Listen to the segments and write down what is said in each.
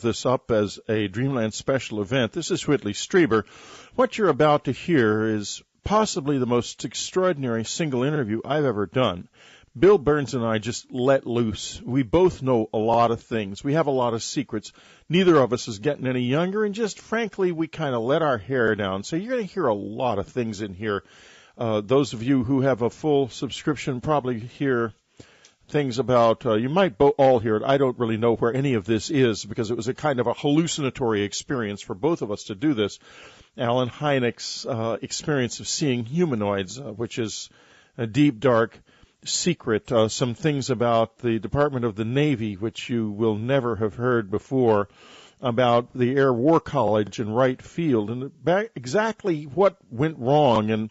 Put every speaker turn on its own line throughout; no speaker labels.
This up as a Dreamland special event. This is Whitley Strieber. What you're about to hear is possibly the most extraordinary single interview I've ever done. Bill Birnes and I just let loose. We both know a lot of things. We have a lot of secrets. Neither of us is getting any younger, and just frankly, we kind of let our hair down. So you're going to hear a lot of things in here. Those of you who have a full subscription probably hear things about, you might all hear it. I don't really know where any of this is because it was a kind of a hallucinatory experience for both of us to do this. Alan Hynek's experience of seeing humanoids, which is a deep, dark secret. Some things about the Department of the Navy, which you will never have heard before, about the Air War College in Wright Field, and exactly what went wrong, and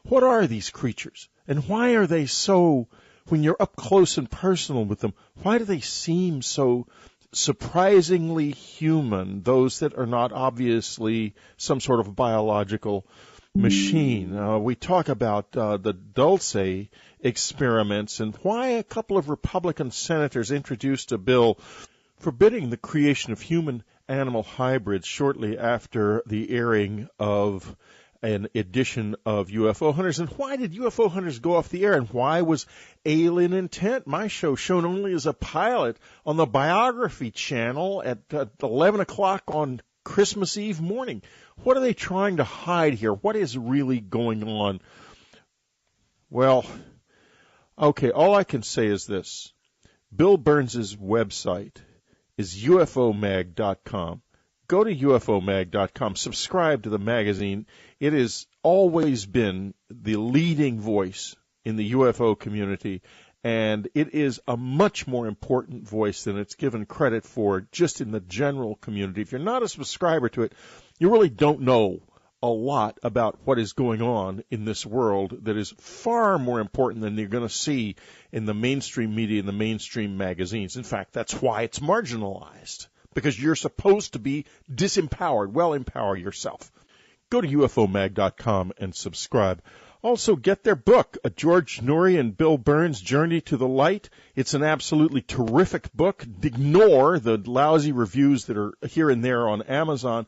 what are these creatures, and why are they so... When you're up close and personal with them, why do they seem so surprisingly human, those that are not obviously some sort of biological machine? We talk about the Dulce experiments and why a couple of Republican senators introduced a bill forbidding the creation of human-animal hybrids shortly after the airing of an edition of UFO Hunters. And why did UFO Hunters go off the air? And why was Alien Intent, my show, shown only as a pilot on the Biography channel at 11 o'clock on Christmas Eve morning? What are they trying to hide here? What is really going on? Well, okay, all I can say is this. Bill Birnes' website is ufomag.com. Go to ufomag.com, subscribe to the magazine. It has always been the leading voice in the UFO community, and it is a much more important voice than it's given credit for just in the general community. If you're not a subscriber to it, you really don't know a lot about what is going on in this world that is far more important than you're going to see in the mainstream media and the mainstream magazines. In fact, that's why it's marginalized, because you're supposed to be disempowered. Well, empower yourself. Go to ufomag.com and subscribe. Also, get their book, George Noory and Bill Birnes' Journey to the Light. It's an absolutely terrific book. Ignore the lousy reviews that are here and there on Amazon.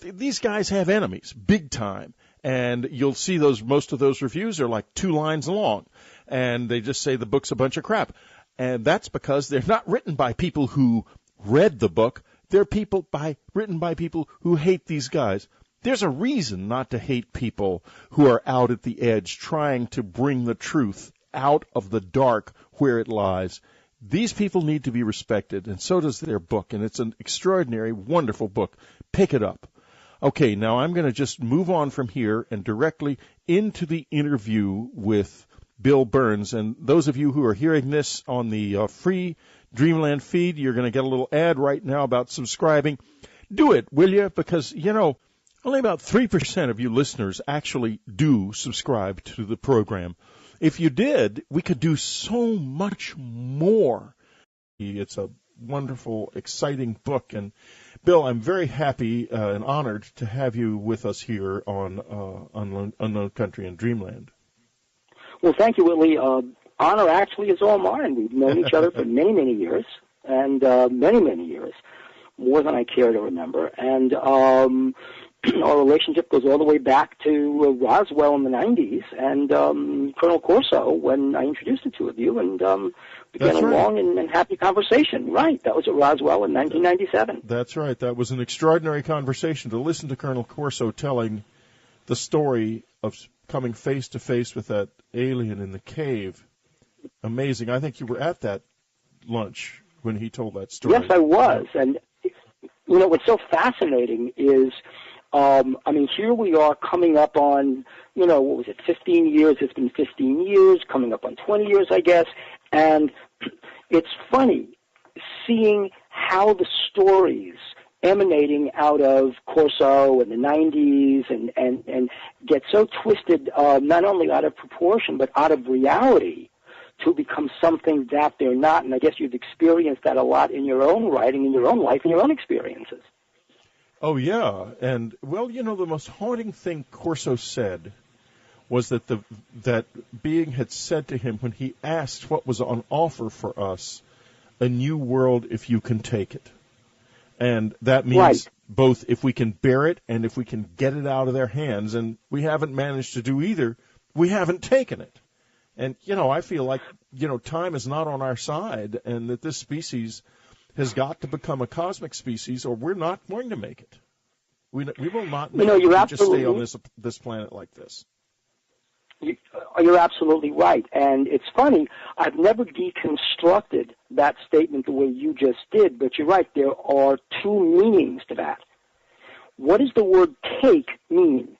These guys have enemies, big time. And you'll see most of those reviews are like 2 lines long. And they just say the book's a bunch of crap. And that's because they're not written by people who read the book. They're written by people who hate these guys. There's a reason not to hate people who are out at the edge trying to bring the truth out of the dark where it lies. These people need to be respected, and so does their book, and it's an extraordinary, wonderful book. Pick it up. Okay, now I'm going to just move on from here and directly into the interview with Bill Birnes. And those of you who are hearing this on the free Dreamland feed, you're going to get a little ad right now about subscribing. Do it, will you? Because, only about 3% of you listeners actually do subscribe to the program. If you did, we could do so much more. It's a wonderful, exciting book. And, Bill, I'm very happy and honored to have you with us here on Unknown Country and Dreamland.
Well, thank you, Whitley. Honor actually is all mine. We've known each other for many, many years, and many, many years, more than I care to remember. And our relationship goes all the way back to Roswell in the 90s and Colonel Corso when I introduced the two of you and began a long and happy conversation. Right, that was at Roswell in 1997.
That's right. That was an extraordinary conversation to listen to Colonel Corso telling the story of coming face to face with that alien in the cave. Amazing. I think you were at that lunch when he told that story.
Yes, I was. And, what's so fascinating is, here we are coming up on, 15 years? It's been 15 years, coming up on 20 years, I guess. And it's funny seeing how the stories emanating out of Corso in the 90s and get so twisted, not only out of proportion, but out of reality to become something that they're not. And I guess you've experienced that a lot in your own writing, in your own life, in your own experiences.
Oh, yeah. And, well, the most haunting thing Corso said was that that being had said to him when he asked what was on offer for us, a new world if you can take it. And that means both if we can bear it and if we can get it out of their hands. And we haven't managed to do either. We haven't taken it. And, I feel like, time is not on our side and that this species has got to become a cosmic species or we're not going to make it. We will not make it if we just stay on this planet like this.
You're absolutely right. And it's funny, I've never deconstructed that statement the way you just did, but you're right, there are two meanings to that. What does the word take mean?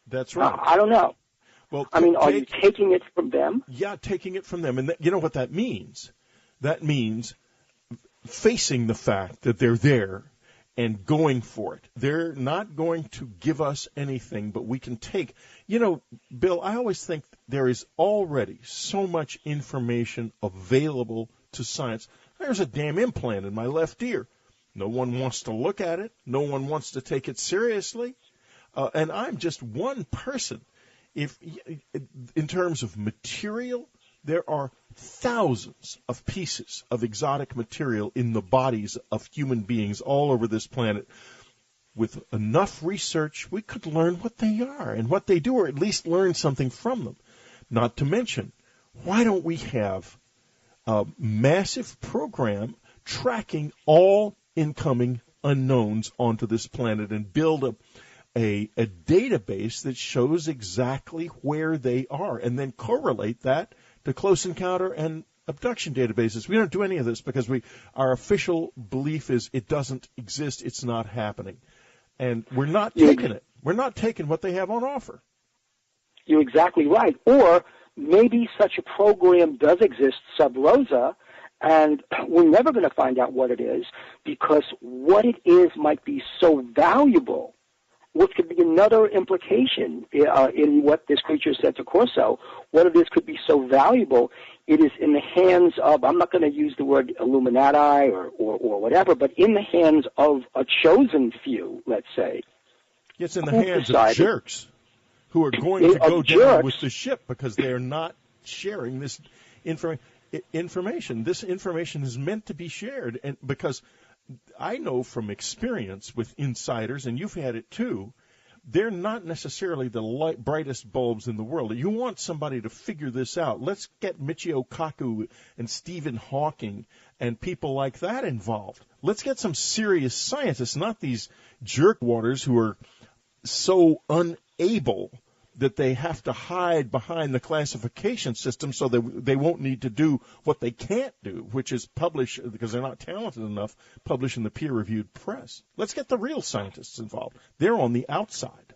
That's right.
I don't know.
Well,
are you taking it from them?
Yeah, taking it from them. And you know what that means? That means facing the fact that they're there and going for it. They're not going to give us anything, but we can take. Bill, I always think there is already so much information available to science. There's a damn implant in my left ear. No one wants to look at it. No one wants to take it seriously. And I'm just one person. If in terms of material, there are thousands of pieces of exotic material in the bodies of human beings all over this planet. With enough research, we could learn what they are and what they do, or at least learn something from them. Not to mention, why don't we have a massive program tracking all incoming unknowns onto this planet and build a database that shows exactly where they are and then correlate that to close encounter and abduction databases. We don't do any of this because our official belief is it doesn't exist, it's not happening. And we're not taking it. We're not taking what they have on offer.
You're exactly right. Or maybe such a program does exist sub rosa, and we're never going to find out what it is because what it is might be so valuable, which could be another implication in what this creature said to Corso. What it is could be so valuable, it is in the hands of, I'm not going to use the word Illuminati or whatever, but in the hands of a chosen few, let's say.
It's in the hands of jerks who are going to go down with the ship because they're not sharing this information. This information is meant to be shared, and because I know from experience with insiders, and you've had it too, they're not necessarily the brightest bulbs in the world. You want somebody to figure this out. Let's get Michio Kaku and Stephen Hawking and people like that involved. Let's get some serious scientists, not these jerkwaters who are so unable that they have to hide behind the classification system so they won't need to do what they can't do, which is publish, because they're not talented enough, publish in the peer-reviewed press. Let's get the real scientists involved. They're on the outside.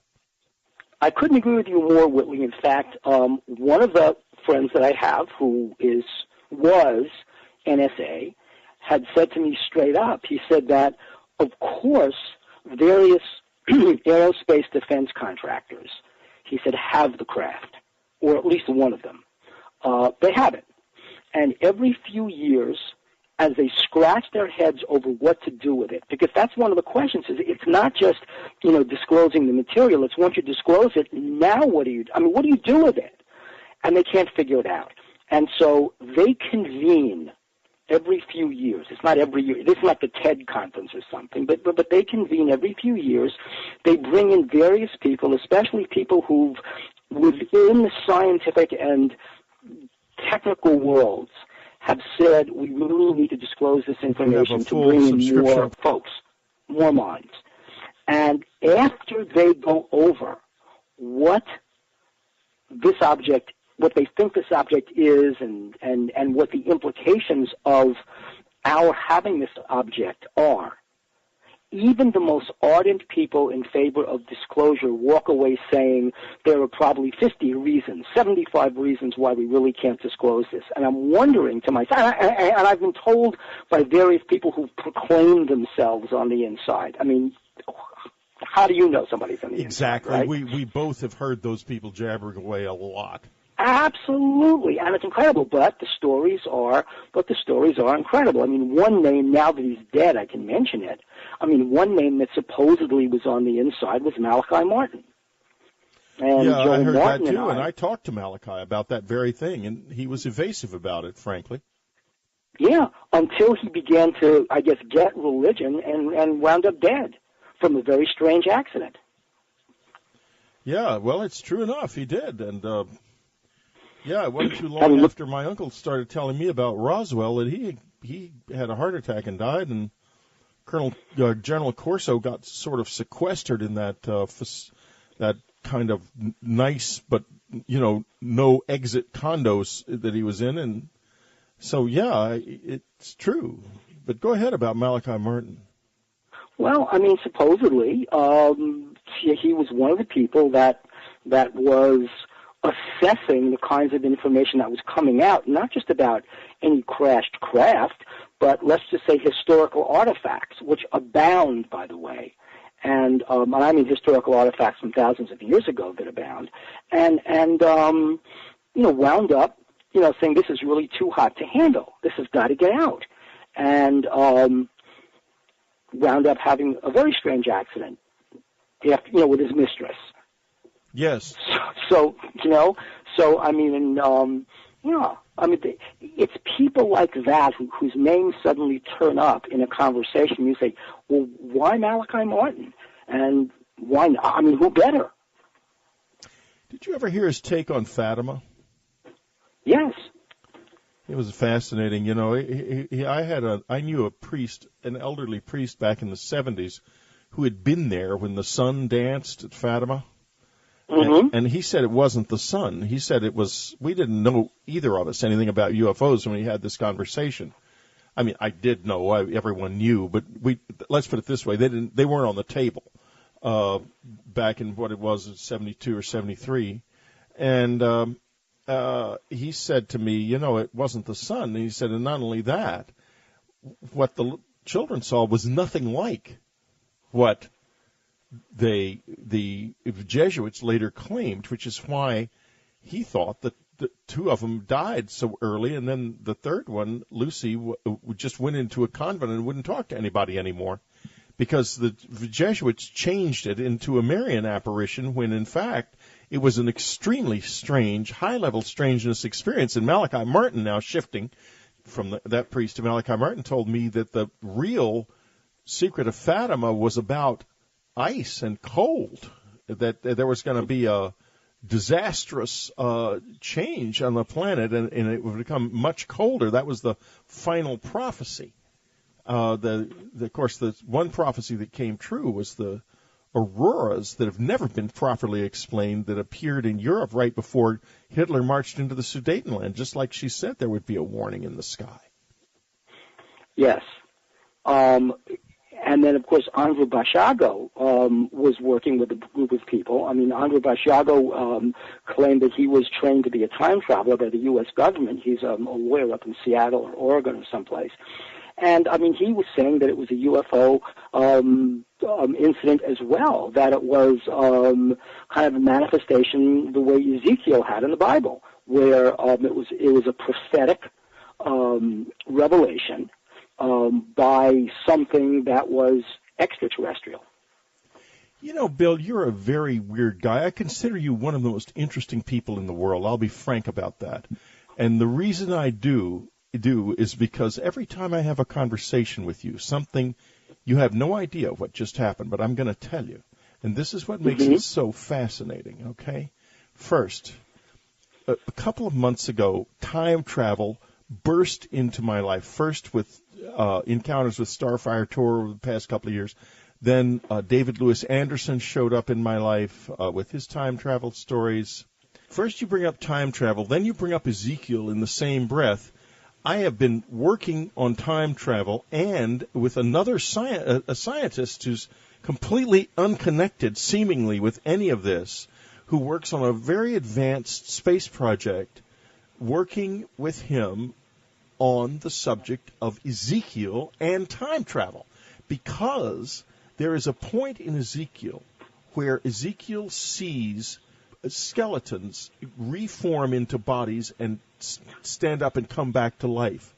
I couldn't agree with you more, Whitley. In fact, one of the friends that I have who was NSA had said to me straight up, he said that, of course, various aerospace defense contractors, he said, have the craft, or at least one of them. They have it. And every few years, as they scratch their heads over what to do with it, because that's one of the questions, is it's not just, disclosing the material. It's once you disclose it, now what do you do with it? And they can't figure it out. And so they convene every few years. It's not every year. This is like the TED conference or something, but they convene every few years. They bring in various people, especially people who've, within the scientific and technical worlds, have said we really need to disclose this information to bring in more folks, more minds. And after they go over what this object, what they think this object is, and what the implications of our having this object are, even the most ardent people in favor of disclosure walk away saying there are probably 50 reasons, 75 reasons why we really can't disclose this. And I'm wondering to myself, and I've been told by various people who proclaim themselves on the inside. I mean, how do you know somebody's on the inside?
Exactly.
Right?
We both have heard those people jabbering away a lot.
Absolutely, and it's incredible, but the stories are incredible. I mean, one name, now that he's dead, I can mention it. I mean, one name that supposedly was on the inside was Malachi Martin. And
yeah,
Joe
I heard
Martin
that too,
and
and I talked to Malachi about that very thing, and he was evasive about it, frankly.
Yeah, until he began to, I guess, get religion and wound up dead from a very strange accident.
Yeah, well, it's true enough. He did, and yeah, it wasn't too long after my uncle started telling me about Roswell that he had a heart attack and died, and General Corso got sort of sequestered in that that kind of nice but no exit condos that he was in, and so yeah, it's true. But go ahead about Malachi Martin.
Well, I mean, supposedly he was one of the people that was assessing the kinds of information that was coming out, not just about any crashed craft, but let's just say historical artifacts, which abound, by the way. And I mean historical artifacts from thousands of years ago that abound. And wound up, saying this is really too hot to handle. This has got to get out. And wound up having a very strange accident after, with his mistress.
Yes.
So I mean, it's people like that whose names suddenly turn up in a conversation. You say, well, why Malachi Martin? And why not? I mean, who better?
Did you ever hear his take on Fatima?
Yes.
It was fascinating. I knew a priest, an elderly priest back in the 70s, who had been there when the sun danced at Fatima.
Mm-hmm.
And he said it wasn't the sun. He said it was, we didn't know, either of us, anything about UFOs when we had this conversation. I mean, I did know, everyone knew, but let's put it this way, they weren't on the table, back in what it was, 72 or 73. And, he said to me, it wasn't the sun. And he said, and not only that, what the children saw was nothing like what the Jesuits later claimed, which is why he thought that the two of them died so early, and then the third one, Lucy, just went into a convent and wouldn't talk to anybody anymore, because the Jesuits changed it into a Marian apparition when, in fact, it was an extremely strange, high-level strangeness experience. And Malachi Martin, now shifting from that priest to Malachi Martin, told me that the real secret of Fatima was about ice and cold, that there was going to be a disastrous change on the planet, and it would become much colder. That was the final prophecy. Of course, the one prophecy that came true was the auroras that have never been properly explained that appeared in Europe right before Hitler marched into the Sudetenland. Just like she said, there would be a warning in the sky.
Yes. And then, of course, Andrew Bashago was working with a group of people. I mean, Andrew Bashago claimed that he was trained to be a time traveler by the U.S. government. He's a lawyer up in Seattle or Oregon or someplace. And, I mean, he was saying that it was a UFO incident as well, that it was kind of a manifestation the way Ezekiel had in the Bible, where it was a prophetic revelation by something that was extraterrestrial.
Bill, you're a very weird guy. I consider you one of the most interesting people in the world. I'll be frank about that. And the reason I do is because every time I have a conversation with you, something, you have no idea what just happened, but I'm going to tell you. And this is what makes it so fascinating, okay? First, a couple of months ago, time travel burst into my life, first with Encounters with Starfire Tour over the past couple of years. Then David Lewis Anderson showed up in my life with his time travel stories. First you bring up time travel, then you bring up Ezekiel in the same breath. I have been working on time travel and with another a scientist who's completely unconnected, seemingly, with any of this, who works on a very advanced space project, working with him on the subject of Ezekiel and time travel, because there is a point in Ezekiel where Ezekiel sees skeletons reform into bodies and stand up and come back to life.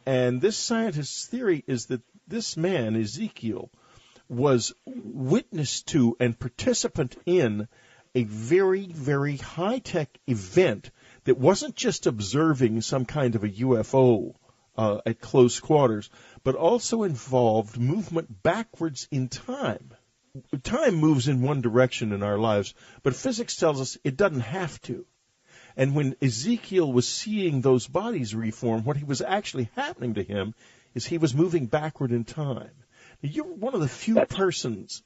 And this scientist's theory is that this man, Ezekiel, was witness to and participant in a very, very high-tech event that wasn't just observing some kind of a UFO at close quarters, but also involved movement backwards in time. Time moves in one direction in our lives, but physics tells us it doesn't have to. And when Ezekiel was seeing those bodies reform, what was actually happening to him is he was moving backward in time. You're one of the few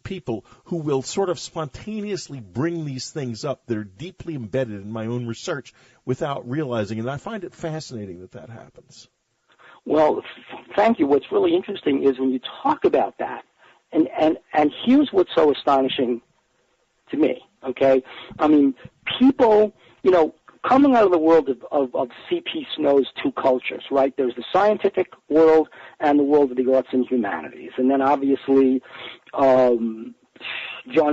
people who will sort of spontaneously bring these things up that are deeply embedded in my own research without realizing, and I find it fascinating that happens.
Well, thank you. What's really interesting is when you talk about that, and here's what's so astonishing to me, okay? I mean, people, coming out of the world of C.P. Snow's two cultures, right? There's the scientific world and the world of the arts and humanities. And then obviously John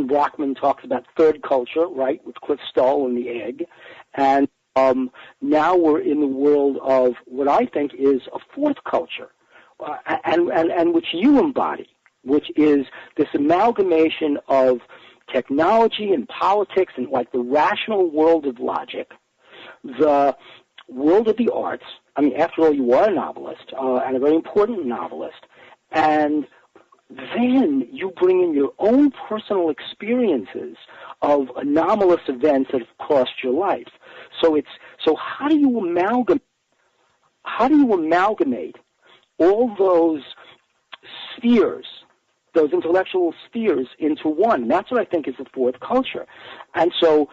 Brockman talks about third culture, right, with Cliff Stoll and the egg. And now we're in the world of what I think is a fourth culture, and which you embody, which is this amalgamation of technology and politics and like the rational world of logic, the world of the arts. I mean, after all, you are a novelist, and a very important novelist. And then you bring in your own personal experiences of anomalous events that have crossed your life. So how do you amalgamate all those spheres, those intellectual spheres, into one? And that's what I think is the fourth culture. And so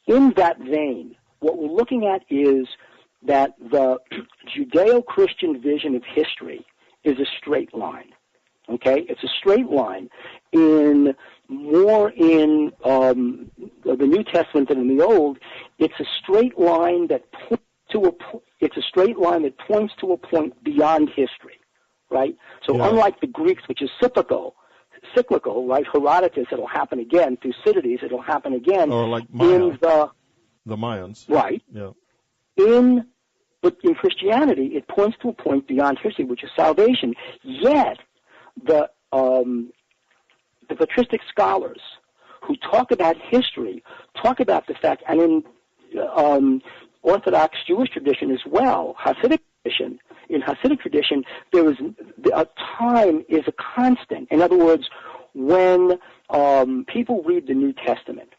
in that vein, what we're looking at is that the Judeo-Christian vision of history is a straight line. Okay? It's a straight line in the New Testament than in the Old. It's a straight line that points to a point beyond history, right? So unlike the Greeks, which is cyclical, right? Herodotus, it'll happen again. Thucydides, it'll happen again.
Or like Maya, the Mayans.
Right.
Yeah.
But in Christianity, it points to a point beyond history, which is salvation. Yet, the patristic scholars who talk about history talk about the fact, and in Orthodox Jewish tradition as well, Hasidic tradition, in Hasidic tradition, time is a constant. In other words, when people read the New Testament,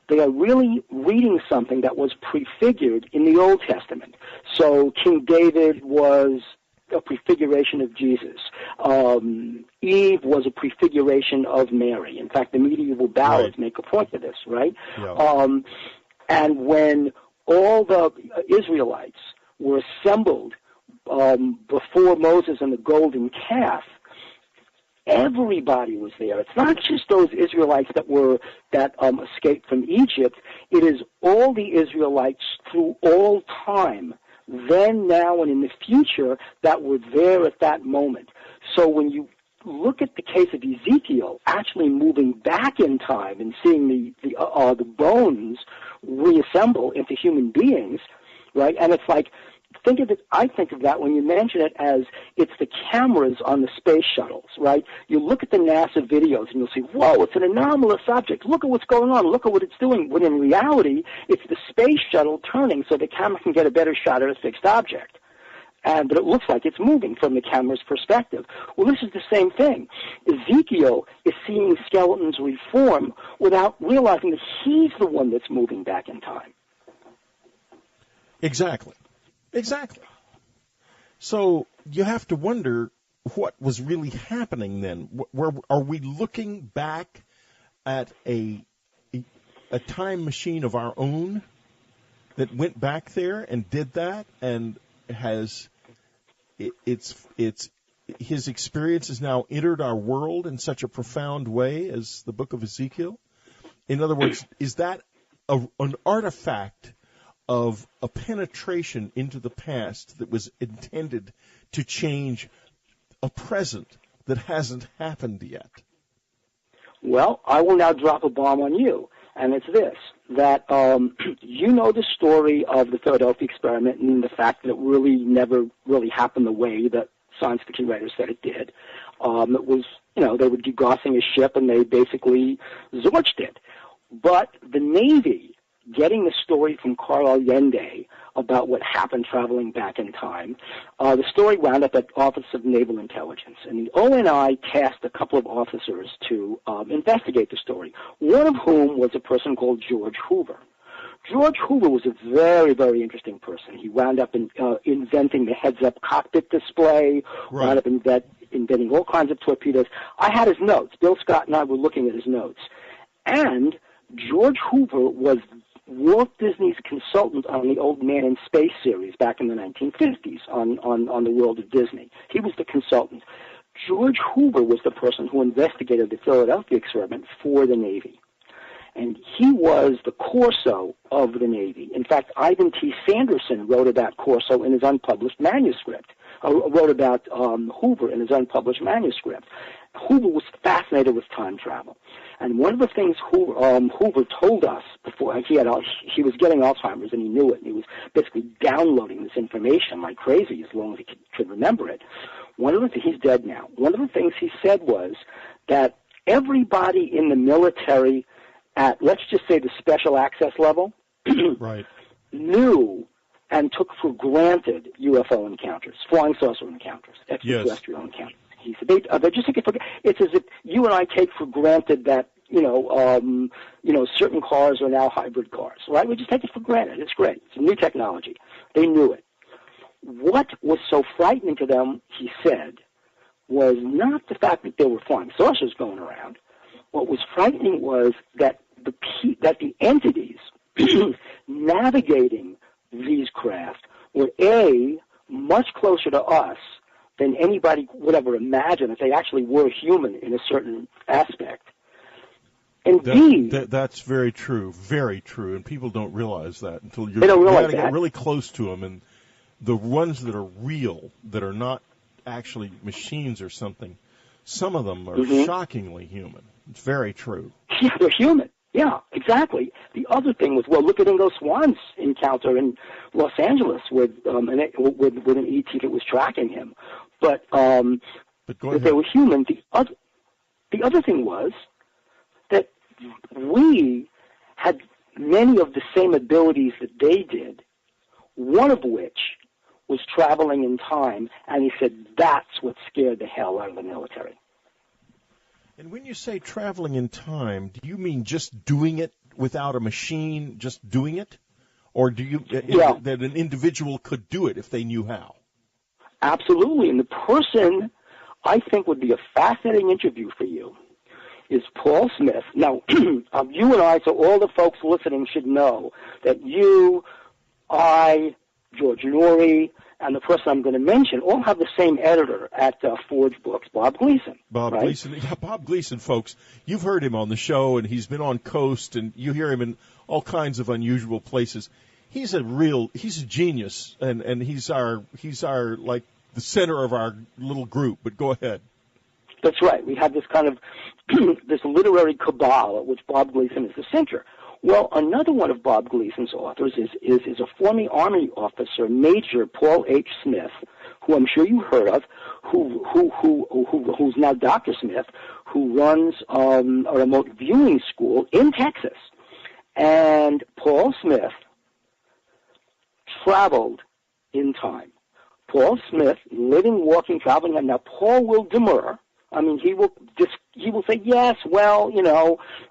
they are really reading something that was prefigured in the Old Testament. So King David was a prefiguration of Jesus. Eve was a prefiguration of Mary. In fact, the medieval ballads make a point of this, right? Yeah. And when all the Israelites were assembled before Moses and the golden calf, everybody was there. It's not just those Israelites that escaped from Egypt. It is all the Israelites through all time, then, now, and in the future, that were there at that moment. So when you look at the case of Ezekiel actually moving back in time and seeing the bones reassemble into human beings, right? And it's like, I think of that when you mention it as it's the cameras on the space shuttles, right? You look at the NASA videos and you'll see, whoa, it's an anomalous object. Look at what's going on. Look at what it's doing. When in reality, it's the space shuttle turning so the camera can get a better shot at a fixed object. But it looks like it's moving from the camera's perspective. Well, this is the same thing. Ezekiel is seeing skeletons reform without realizing that he's the one that's moving back in time.
Exactly. So you have to wonder what was really happening then. Where are we looking back at a time machine of our own that went back there and did that, and has his experience has now entered our world in such a profound way as the book of Ezekiel? In other words, is that an artifact of a penetration into the past that was intended to change a present that hasn't happened yet?
Well, I will now drop a bomb on you, and it's this, that you know the story of the Philadelphia experiment and the fact that it really never really happened the way that science fiction writers said it did. It was, they were degaussing a ship and they basically zorched it. But the Navy, getting the story from Carl Allende about what happened traveling back in time, the story wound up at Office of Naval Intelligence. And the ONI tasked a couple of officers to investigate the story, one of whom was a person called George Hoover. George Hoover was a very, very interesting person. He wound up inventing the heads-up cockpit display,
right.
wound up inventing all kinds of torpedoes. I had his notes. Bill Scott and I were looking at his notes. And George Hoover was Walt Disney's consultant on the Old Man in Space series back in the 1950s on the World of Disney. He was the consultant. George Hoover was the person who investigated the Philadelphia experiment for the Navy. And he was the Corso of the Navy. In fact, Ivan T. Sanderson wrote about Corso in his unpublished manuscript, wrote about Hoover in his unpublished manuscript. Hoover was fascinated with time travel. And one of the things Hoover told us before, he was getting Alzheimer's and he knew it, and he was basically downloading this information like crazy as long as he could remember it. He's dead now. One of the things he said was that everybody in the military at, let's just say, the special access level,
right,
knew and took for granted UFO encounters, flying saucer encounters, extraterrestrial encounters. He said they just take it for. It's as if you and I take for granted that certain cars are now hybrid cars, right? We just take it for granted. It's great. It's a new technology. They knew it. What was so frightening to them, he said, was not the fact that there were flying saucers going around. What was frightening was that the entities navigating these craft were much closer to us than anybody would ever imagine if they actually were human in a certain aspect. Indeed,
that's very true, and people don't realize that until
they don't realize
you get really close to them, and the ones that are real, that are not actually machines or something, some of them are shockingly human. It's very true.
Yeah, they're human. Yeah, exactly. The other thing was, look at Ingo Swann's encounter in Los Angeles with an ET that was tracking him. But if they were human, the other thing was that we had many of the same abilities that they did, one of which was traveling in time, and he said that's what scared the hell out of the military.
And when you say traveling in time, do you mean just doing it without a machine, just doing it? Or do you that an individual could do it if they knew how?
Absolutely. And the person I think would be a fascinating interview for you is Paul Smith. Now, you and I, so all the folks listening should know that you, I, George Norrie, and the person I'm going to mention all have the same editor at Forge Books, Bob Gleason.
Bob Gleason. Yeah, Bob Gleason, folks. You've heard him on the show, and he's been on Coast, and you hear him in all kinds of unusual places. He's a genius, and he's our like the center of our little group. But go ahead.
That's right. We have this kind of this literary cabal at which Bob Gleason is the center. Well, another one of Bob Gleason's authors is a former Army officer, Major Paul H. Smith, who I'm sure you heard of, who's now Dr. Smith, who runs a remote viewing school in Texas. And Paul Smith traveled in time. Paul Smith, living, walking, traveling, and now Paul will demur. I mean, he will say, yes, well,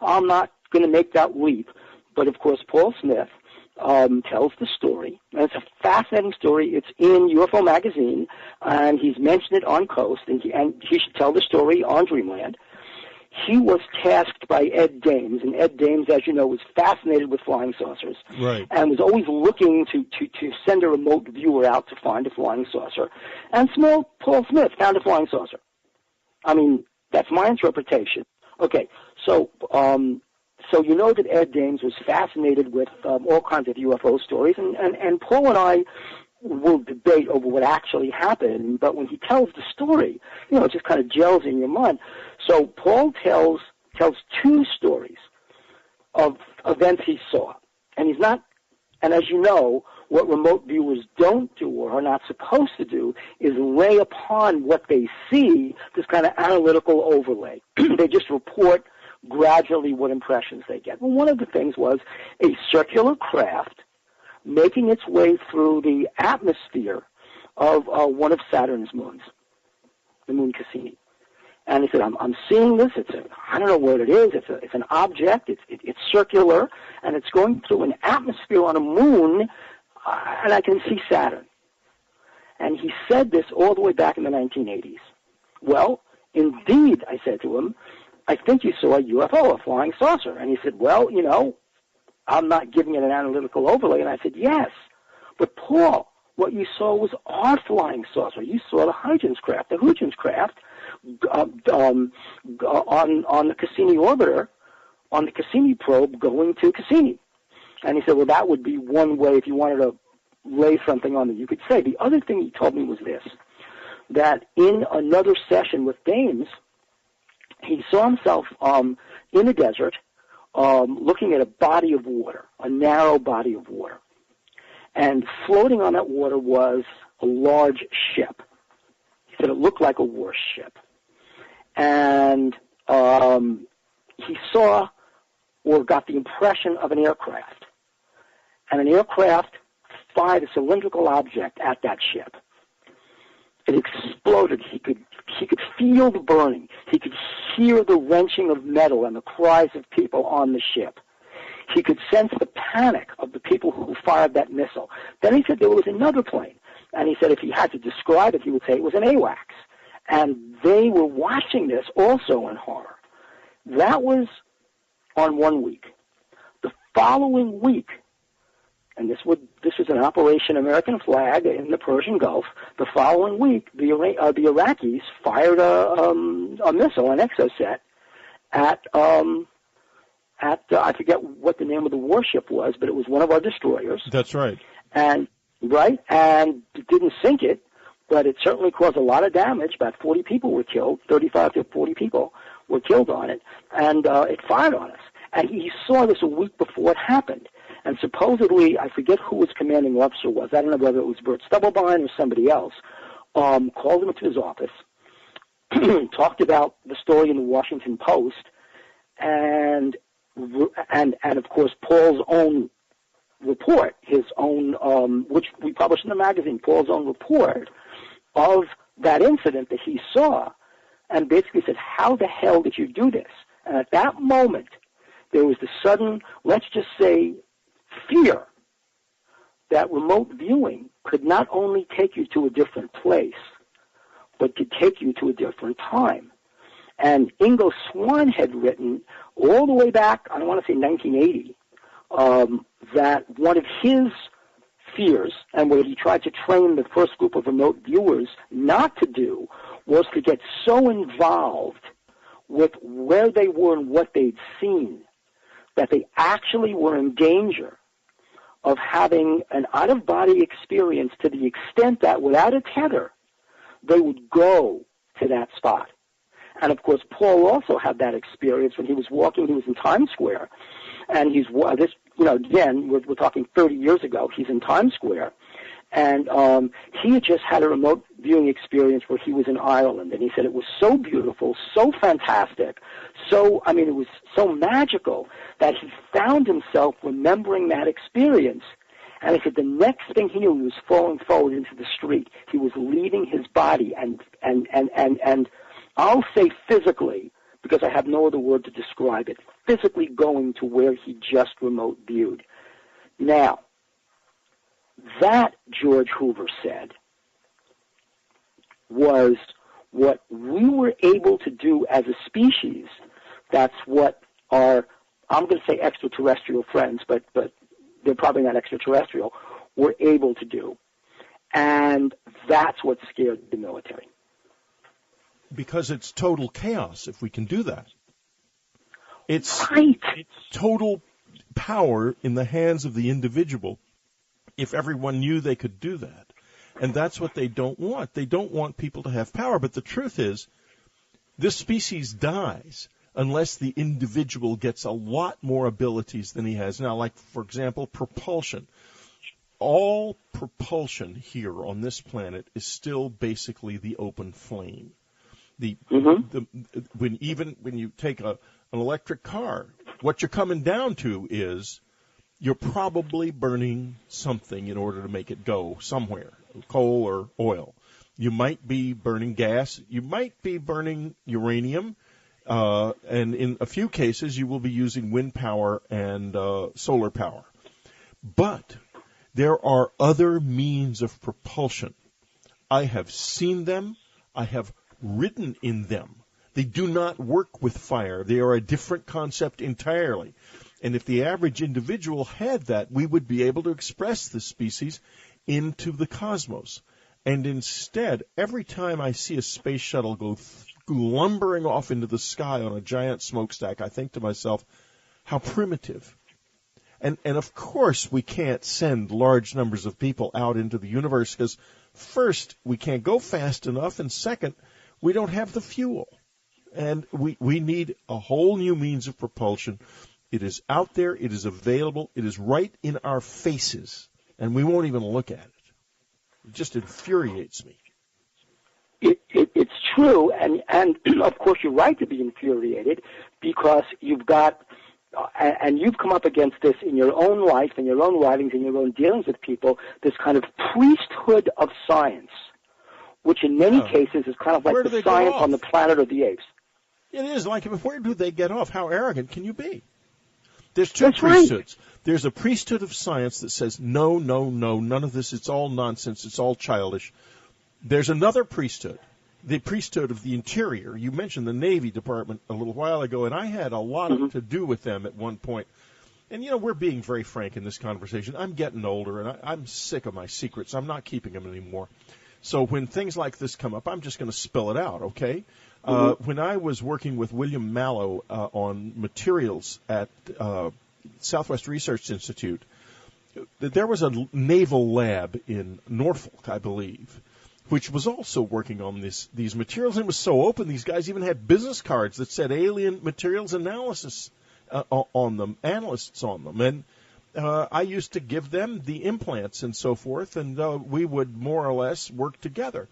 I'm not going to make that leap. But, of course, Paul Smith tells the story, and it's a fascinating story. It's in UFO Magazine, and he's mentioned it on Coast, and he should tell the story on Dreamland. He was tasked by Ed Dames, and Ed Dames, as you know, was fascinated with flying saucers,
right,
and was always looking to send a remote viewer out to find a flying saucer. And small Paul Smith found a flying saucer. I mean, that's my interpretation. Okay, so you know that Ed Dames was fascinated with all kinds of UFO stories, and Paul and I will debate over what actually happened, but when he tells the story, it just kind of gels in your mind. So Paul tells two stories of events he saw, and as you know, what remote viewers don't do or are not supposed to do is lay upon what they see this kind of analytical overlay. They just report gradually what impressions they get. Well, one of the things was a circular craft making its way through the atmosphere of one of Saturn's moons, the moon Cassini. And he said, I'm seeing this. I don't know what it is. It's an object. It's circular, and it's going through an atmosphere on a moon, and I can see Saturn. And he said this all the way back in the 1980s. Well, indeed, I said to him, I think you saw a UFO, a flying saucer. And he said, well, I'm not giving it an analytical overlay. And I said, yes. But, Paul, what you saw was our flying saucer. You saw the Huygens craft on the Cassini orbiter, on the Cassini probe going to Cassini. And he said, well, that would be one way if you wanted to lay something on it. You could say. The other thing he told me was this, that in another session with Dames, he saw himself in the desert looking at a body of water, a narrow body of water. And floating on that water was a large ship. He said it looked like a warship. And he saw or got the impression of an aircraft. And an aircraft fired a cylindrical object at that ship. It exploded. He could feel the burning. He could hear the wrenching of metal and the cries of people on the ship. He could sense the panic of the people who fired that missile. Then he said there was another plane. And he said if he had to describe it, he would say it was an AWACS. And they were watching this also in horror. That was on 1 week. The following week, and this was an Operation American Flag in the Persian Gulf. The following week, the Iraqis fired a missile, an exocet, at I forget what the name of the warship was, but it was one of our destroyers.
That's right.
And it didn't sink it, but it certainly caused a lot of damage. About 40 people were killed, 35 to 40 people were killed on it, and it fired on us. And he saw this a week before it happened. And supposedly, I forget who his commanding officer was. I don't know whether it was Bert Stubblebine or somebody else. Called him into his office, talked about the story in the Washington Post, and of course Paul's own report, his own, which we published in the magazine, Paul's own report of that incident that he saw, and basically said, how the hell did you do this? And at that moment, there was the sudden, let's just say, fear that remote viewing could not only take you to a different place, but could take you to a different time. And Ingo Swann had written all the way back, I want to say 1980, that one of his fears, and what he tried to train the first group of remote viewers not to do, was to get so involved with where they were and what they'd seen that they actually were in danger of having an out-of-body experience to the extent that without a tether, they would go to that spot. And, of course, Paul also had that experience when he was walking. He was in Times Square, and again, we're talking 30 years ago. He's in Times Square, and he had just had a remote viewing experience where he was in Ireland, and he said it was so beautiful, so fantastic, it was so magical that he found himself remembering that experience. And he said the next thing he knew, he was falling forward into the street. He was leaving his body, and I'll say physically, because I have no other word to describe it, physically going to where he just remote viewed. Now, that, George Hoover said, was what we were able to do as a species. That's what our, I'm going to say extraterrestrial friends, but they're probably not extraterrestrial, were able to do. And that's what scared the military.
Because it's total chaos if we can do that. It's total power in the hands of the individual if everyone knew they could do that. And that's what they don't want. They don't want people to have power. But the truth is, this species dies unless the individual gets a lot more abilities than he has now. Like, for example, propulsion. All propulsion here on this planet is still basically the open flame. When you take an electric car. What you're coming down to is you're probably burning something in order to make it go somewhere, coal or oil. You might be burning gas. You might be burning uranium. And in a few cases, you will be using wind power and solar power. But there are other means of propulsion. I have seen them. I have ridden in them. They do not work with fire. They are a different concept entirely. And if the average individual had that, we would be able to express the species into the cosmos. And instead, every time I see a space shuttle go lumbering off into the sky on a giant smokestack, I think to myself, how primitive. And of course, we can't send large numbers of people out into the universe because, first, we can't go fast enough, and second, we don't have the fuel. And we need a whole new means of propulsion. It is out there. It is available. It is right in our faces, and we won't even look at it. It just infuriates me.
It's true, and of course you're right to be infuriated because you've got, and you've come up against this in your own life, in your own writings, in your own dealings with people, this kind of priesthood of science, which in many cases is kind of like the science on the planet of the apes.
It is like, where do they get off? How arrogant can you be? There's two
That's
priesthoods.
Right.
There's a priesthood of science that says, no, none of this, it's all nonsense, it's all childish. There's another priesthood, the priesthood of the interior. You mentioned the Navy Department a little while ago, and I had a lot to do with them at one point. And, we're being very frank in this conversation. I'm getting older, and I'm sick of my secrets. I'm not keeping them anymore. So when things like this come up, I'm just going to spill it out, okay? When I was working with William Mallow on materials at Southwest Research Institute, there was a naval lab in Norfolk, I believe, which was also working on these materials. And it was so open, these guys even had business cards that said alien materials analysis on them, analysts on them. And I used to give them the implants and so forth, and we would more or less work together.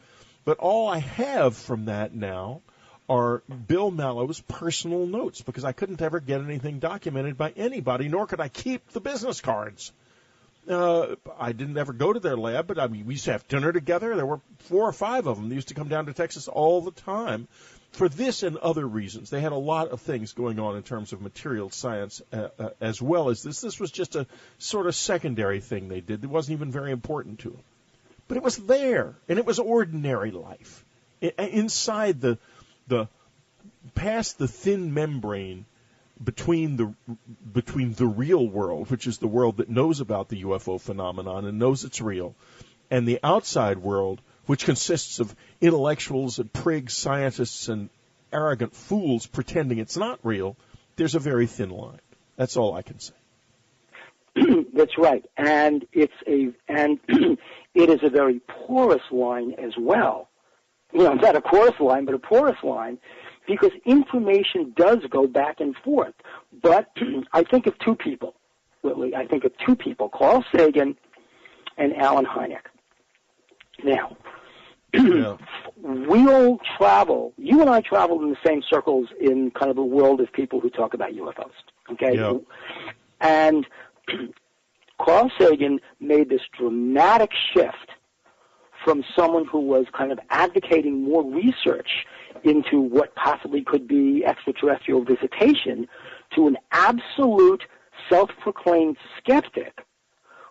But all I have from that now are Bill Mallow's personal notes, because I couldn't ever get anything documented by anybody, nor could I keep the business cards. I didn't ever go to their lab, but we used to have dinner together. There were 4 or 5 of them. They used to come down to Texas all the time for this and other reasons. They had a lot of things going on in terms of material science as well as this. This was just a sort of secondary thing they did. It wasn't even very important to them. But it was there, and it was ordinary life. Inside the past the thin membrane between the real world, which is the world that knows about the UFO phenomenon and knows it's real, and the outside world, which consists of intellectuals and prigs, scientists, and arrogant fools pretending it's not real, there's a very thin line. That's all I can say.
That's right, and it is a very porous line as well. Not a coarse line, but a porous line, because information does go back and forth. But I think of 2 people, Whitley. I think of 2 people, Carl Sagan and Alan Hynek. Now, we all travel, you and I travel in the same circles in kind of a world of people who talk about UFOs, okay?
Yeah.
And Carl Sagan made this dramatic shift from someone who was kind of advocating more research into what possibly could be extraterrestrial visitation to an absolute self-proclaimed skeptic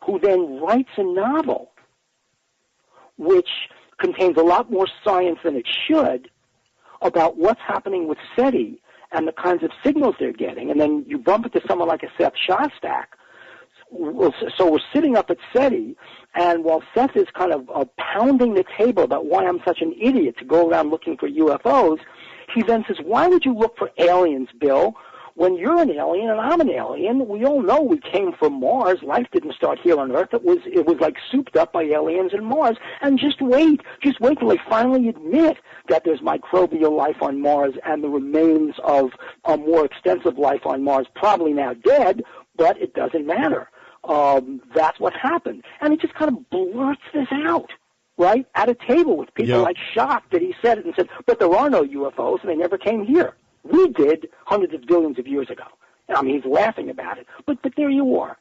who then writes a novel which contains a lot more science than it should about what's happening with SETI and the kinds of signals they're getting. And then you bump into someone like a Seth Shostak. So we're sitting up at SETI, and while Seth is kind of pounding the table about why I'm such an idiot to go around looking for UFOs, he then says, why would you look for aliens, Bill, when you're an alien and I'm an alien? We all know we came from Mars. Life didn't start here on Earth. It was like souped up by aliens in Mars. And just wait till they finally admit that there's microbial life on Mars and the remains of a more extensive life on Mars, probably now dead, but it doesn't matter. That's what happened. And he just kind of blurts this out, right, at a table with people like shocked that he said it and said, but there are no UFOs and they never came here, we did hundreds of billions of years ago. I mean, he's laughing about it, but there you are.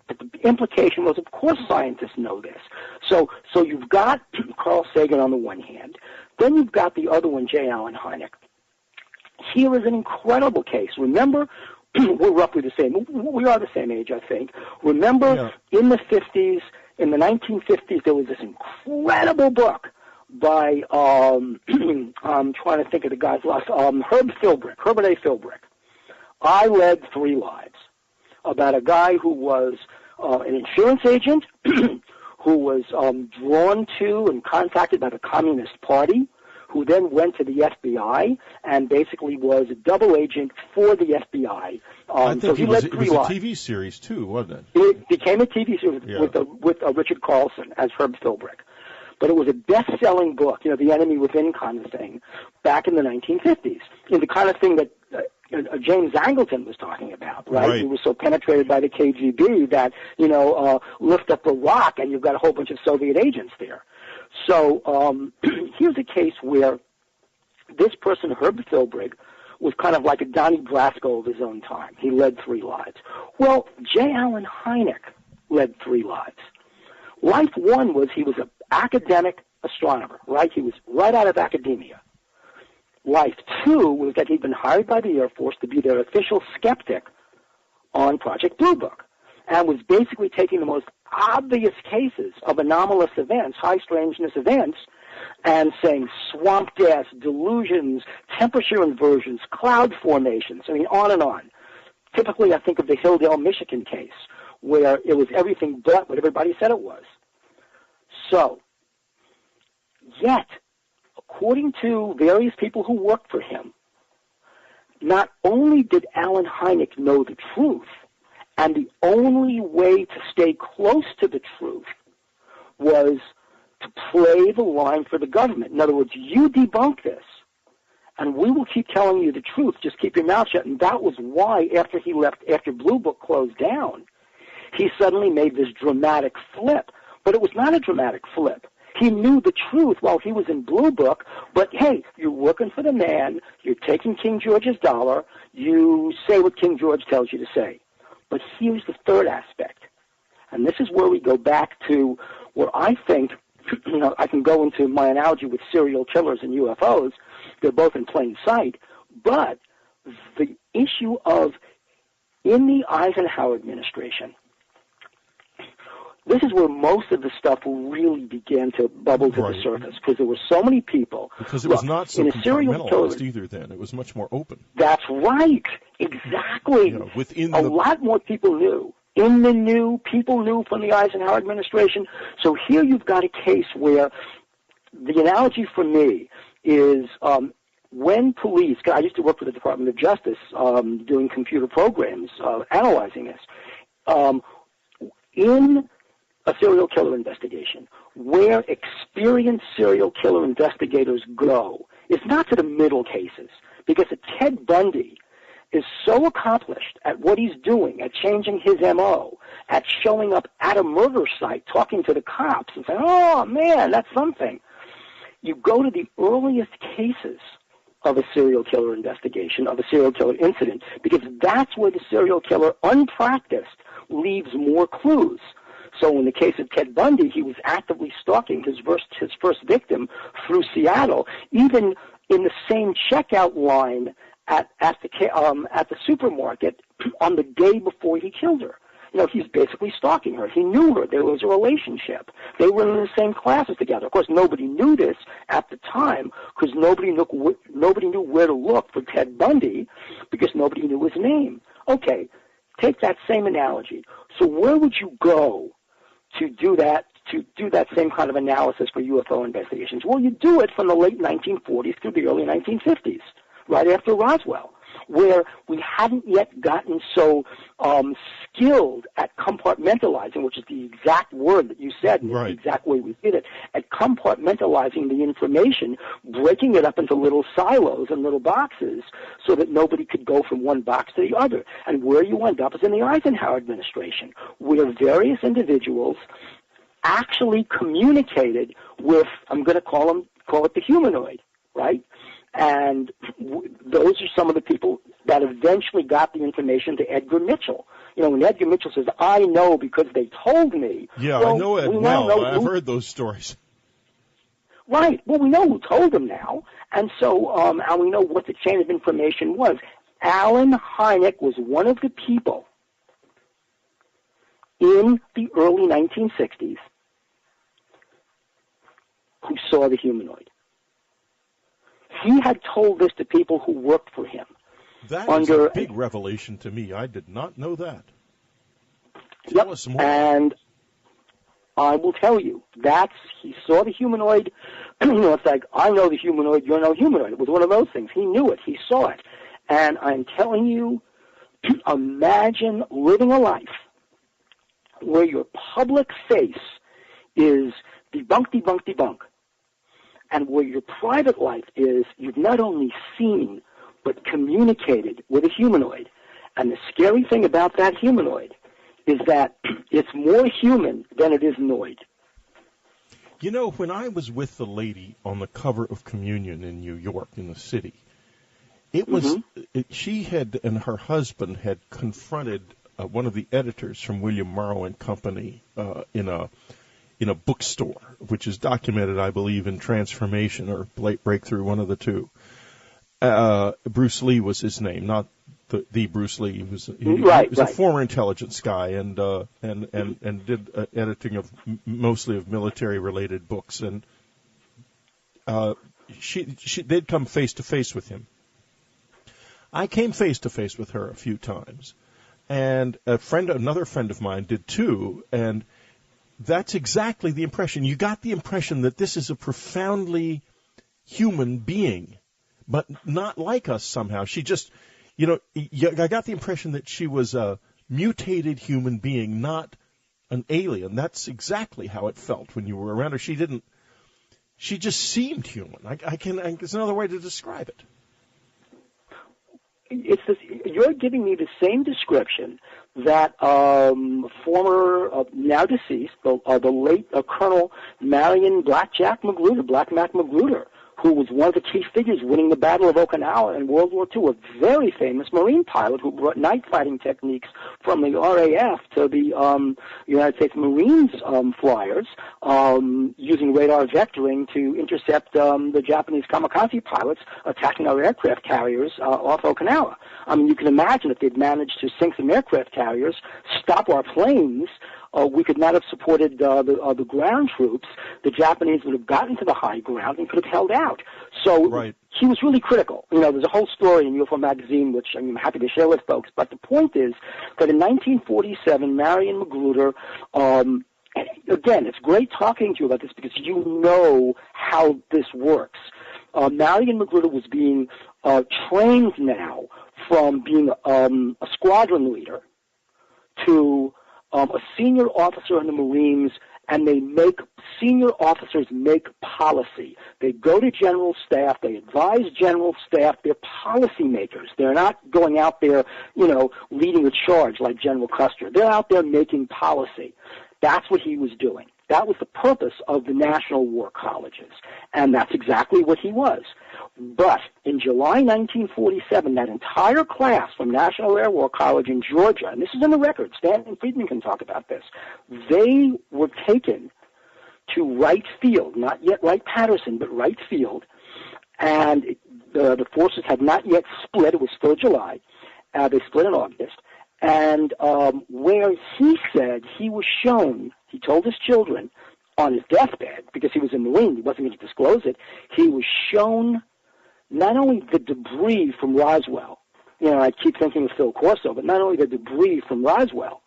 But the implication was, of course, scientists know this. So you've got Carl Sagan on the one hand, then you've got the other one, J. Allen Hynek. Here is an incredible case. Remember, we're roughly the same. We are the same age, I think. Remember, in the 50s, in the 1950s, there was this incredible book by I'm trying to think of the guy's last Herbert A. Philbrick. I Led Three Lives, about a guy who was an insurance agent who was drawn to and contacted by the Communist Party, who then went to the FBI and basically was a double agent for the FBI.
I think
so he led three lives.
It was a TV series too, wasn't it?
It became a TV series with Richard Carlson as Herb Philbrick. But it was a best-selling book, The Enemy Within kind of thing, back in the 1950s. The kind of thing that James Angleton was talking about, right? He was so penetrated by the KGB that, lift up a rock and you've got a whole bunch of Soviet agents there. So here's a case where this person, Herb Philbrick, was kind of like a Donnie Brasco of his own time. He led three lives. Well, J. Allen Hynek led three lives. Life one was he was an academic astronomer, right? He was right out of academia. Life two was that he'd been hired by the Air Force to be their official skeptic on Project Blue Book, and was basically taking the most obvious cases of anomalous events, high strangeness events, and saying swamp gas, delusions, temperature inversions, cloud formations, on and on. Typically, I think of the Hilldale, Michigan case, where it was everything but what everybody said it was. So, yet, according to various people who worked for him, not only did Allen Hynek know the truth, and the only way to stay close to the truth was to play the line for the government. In other words, you debunk this, and we will keep telling you the truth. Just keep your mouth shut. And that was why, after he left, after Blue Book closed down, he suddenly made this dramatic flip. But it was not a dramatic flip. He knew the truth while he was in Blue Book, but hey, you're working for the man, you're taking King George's dollar, you say what King George tells you to say. But here's the third aspect, and this is where we go back to where I think, I can go into my analogy with serial killers and UFOs. They're both in plain sight, but the issue of, in the Eisenhower administration, this is where most of the stuff really began to bubble to the surface, because there were so many people.
Because it was not so compartmentalized either then. It was much more open.
That's right. Exactly. A lot more people knew. People knew from the Eisenhower administration. So here you've got a case where the analogy for me is when police, I used to work for the Department of Justice doing computer programs, analyzing this, in a serial killer investigation, where experienced serial killer investigators go is not to the middle cases, because a Ted Bundy is so accomplished at what he's doing, at changing his MO, at showing up at a murder site, talking to the cops and saying, oh, man, that's something. You go to the earliest cases of a serial killer investigation, of a serial killer incident, because that's where the serial killer, unpracticed, leaves more clues. So in the case of Ted Bundy, he was actively stalking his first victim through Seattle, even in the same checkout line at the supermarket on the day before he killed her. He's basically stalking her. He knew her. There was a relationship. They were in the same classes together. Of course, nobody knew this at the time, because nobody knew where to look for Ted Bundy, because nobody knew his name. Okay, take that same analogy. So where would you go to do that same kind of analysis for UFO investigations? Well, you do it from the late 1940s through the early 1950s, right after Roswell, where we hadn't yet gotten so skilled at compartmentalizing, which is the exact word that you said, and the exact way we did it, at compartmentalizing the information, breaking it up into little silos and little boxes so that nobody could go from one box to the other. And where you end up is in the Eisenhower administration, where various individuals actually communicated with, I'm going to call it the humanoid, right? And those are some of the people that eventually got the information to Edgar Mitchell. You know, when Edgar Mitchell says, "I know because they told me."
Yeah,
well,
I know Ed well. I've heard those stories.
Right. Well, we know who told him now, and so and we know what the chain of information was. Alan Hynek was one of the people in the early 1960s who saw the humanoid. He had told this to people who worked for him.
That is a big revelation to me. I did not know that. Tell us more.
And I will tell you, he saw the humanoid. You know, it's like, I know the humanoid, you're no humanoid. It was one of those things. He knew it. He saw it. And I'm telling you, imagine living a life where your public face is debunk, debunk, debunk, and where your private life is you've not only seen but communicated with a humanoid. And the scary thing about that humanoid is that it's more human than it is noid.
You know, when I was with the lady on the cover of Communion in New York, in the city, it was she had and her husband had confronted one of the editors from William Morrow and Company in a bookstore, which is documented, I believe, in Transformation or Breakthrough, one of the two. Bruce Lee was his name, not the Bruce Lee. He was a former intelligence guy and did editing of mostly of military related books, and they'd come face to face with him. I came face to face with her a few times, and another friend of mine did too, and that's exactly the impression. You got the impression that this is a profoundly human being, but not like us somehow. She just, I got the impression that she was a mutated human being, not an alien. That's exactly how it felt when you were around her. She just seemed human. There's another way to describe it.
You're giving me the same description that former, now deceased, the late Colonel Marion Black Mac Magruder, who was one of the key figures winning the Battle of Okinawa in World War II, a very famous Marine pilot who brought night fighting techniques from the RAF to the United States Marines flyers, using radar vectoring to intercept the Japanese kamikaze pilots attacking our aircraft carriers off Okinawa. I mean, you can imagine if they'd managed to sink some aircraft carriers, stop our planes, we could not have supported the ground troops. The Japanese would have gotten to the high ground and could have held out. So he was really critical. There's a whole story in UFO Magazine, which I'm happy to share with folks. But the point is that in 1947, Marion Magruder, again, it's great talking to you about this because you know how this works. Marion Magruder was being trained now from being a squadron leader to a senior officer in the Marines, and senior officers make policy. They go to general staff, they advise general staff, they're policy makers. They're not going out there, leading a charge like General Custer. They're out there making policy. That's what he was doing. That was the purpose of the National War Colleges, and that's exactly what he was. But in July 1947, that entire class from National Air War College in Georgia, and this is in the record, Stanton Friedman can talk about this, they were taken to Wright Field, not yet Wright-Patterson, but Wright Field, and the forces had not yet split. It was still July. They split in August. And where he said he was shown, he told his children on his deathbed, because he was a Marine, he wasn't going to disclose it, he was shown not only the debris from Roswell, I keep thinking of Phil Corso, but not only the debris from Roswell,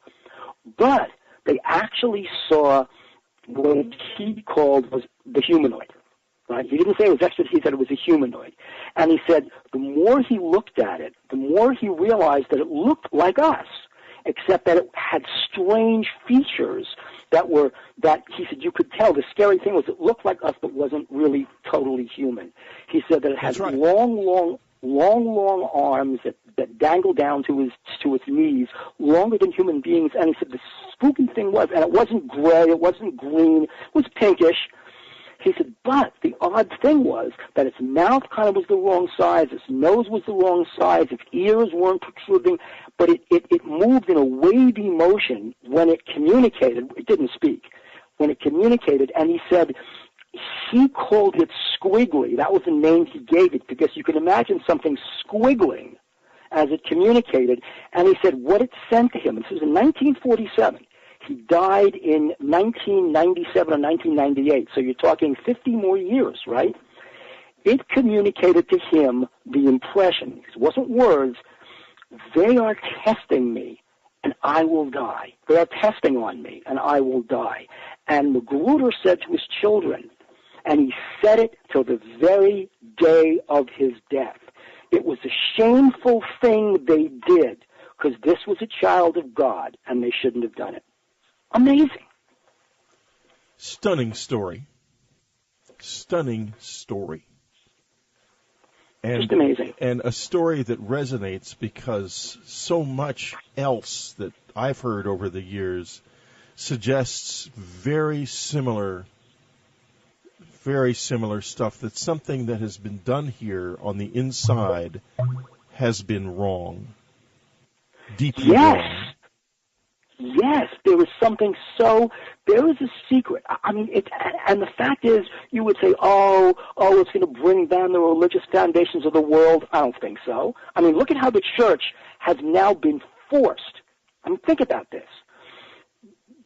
but they actually saw what he called was the humanoid. Right? He didn't say it was extra, he said it was a humanoid. And he said the more he looked at it, the more he realized that it looked like us, except that it had strange features that he said you could tell. The scary thing was it looked like us but wasn't really totally human. He said that it had long arms that dangled down to its knees, longer than human beings. And he said the spooky thing was, and it wasn't gray, it wasn't green, it was pinkish. He said, but the odd thing was that its mouth kind of was the wrong size, its nose was the wrong size, its ears weren't protruding, but it moved in a wavy motion when it communicated. It didn't speak. When it communicated, and he said he called it squiggly. That was the name he gave it, because you can imagine something squiggling as it communicated. And he said what it sent to him, this was in 1947. He died in 1997 or 1998, so you're talking 50 more years, right? It communicated to him the impression, it wasn't words, they are testing me and I will die. They are testing on me and I will die. And Magruder said to his children, and he said it till the very day of his death, it was a shameful thing they did, because this was a child of God and they shouldn't have done it. Amazing.
Stunning story. Stunning story. And,
just amazing.
And a story that resonates because so much else that I've heard over the years suggests very similar stuff, that something that has been done here on the inside has been wrong. Deeply wrong.
Yes, there is something there is a secret. I mean, and the fact is, you would say, oh, it's going to bring down the religious foundations of the world. I don't think so. I mean, look at how the church has now been forced. I mean, think about this.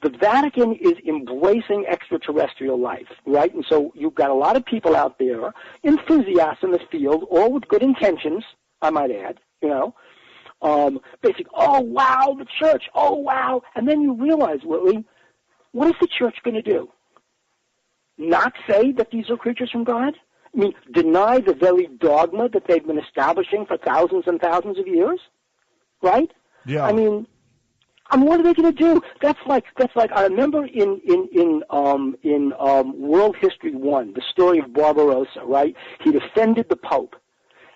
The Vatican is embracing extraterrestrial life, right? And so you've got a lot of people out there, enthusiasts in the field, all with good intentions, I might add, basically, oh, wow, the church, oh, wow. And then you realize, Whitley, what is the church going to do? Not say that these are creatures from God? I mean, deny the very dogma that they've been establishing for thousands and thousands of years? Right?
Yeah.
I mean, what are they going to do? That's like. I remember in World History 1, the story of Barbarossa. Right? He defended the Pope,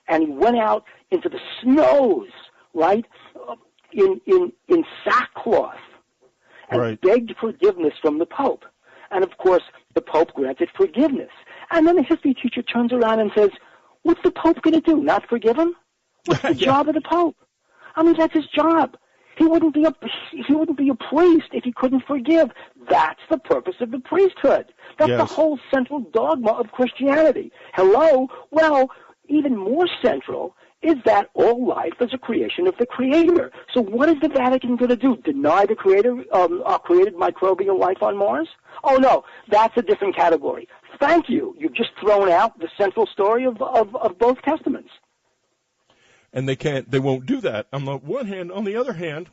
and he went out into the snows, right, in sackcloth, and begged forgiveness from the Pope. And of course, the Pope granted forgiveness. And then the history teacher turns around and says, "What's the Pope going to do? Not forgive him? What's the job of the Pope? I mean, that's his job. He wouldn't be a priest if he couldn't forgive. That's the purpose of the priesthood. That's the whole central dogma of Christianity. Hello? Well, even more central is that all life is a creation of the Creator. So what is the Vatican going to do? Deny the Creator created microbial life on Mars? Oh, no, that's a different category. Thank you. You've just thrown out the central story of both testaments.
And they won't do that. On the one hand, on the other hand,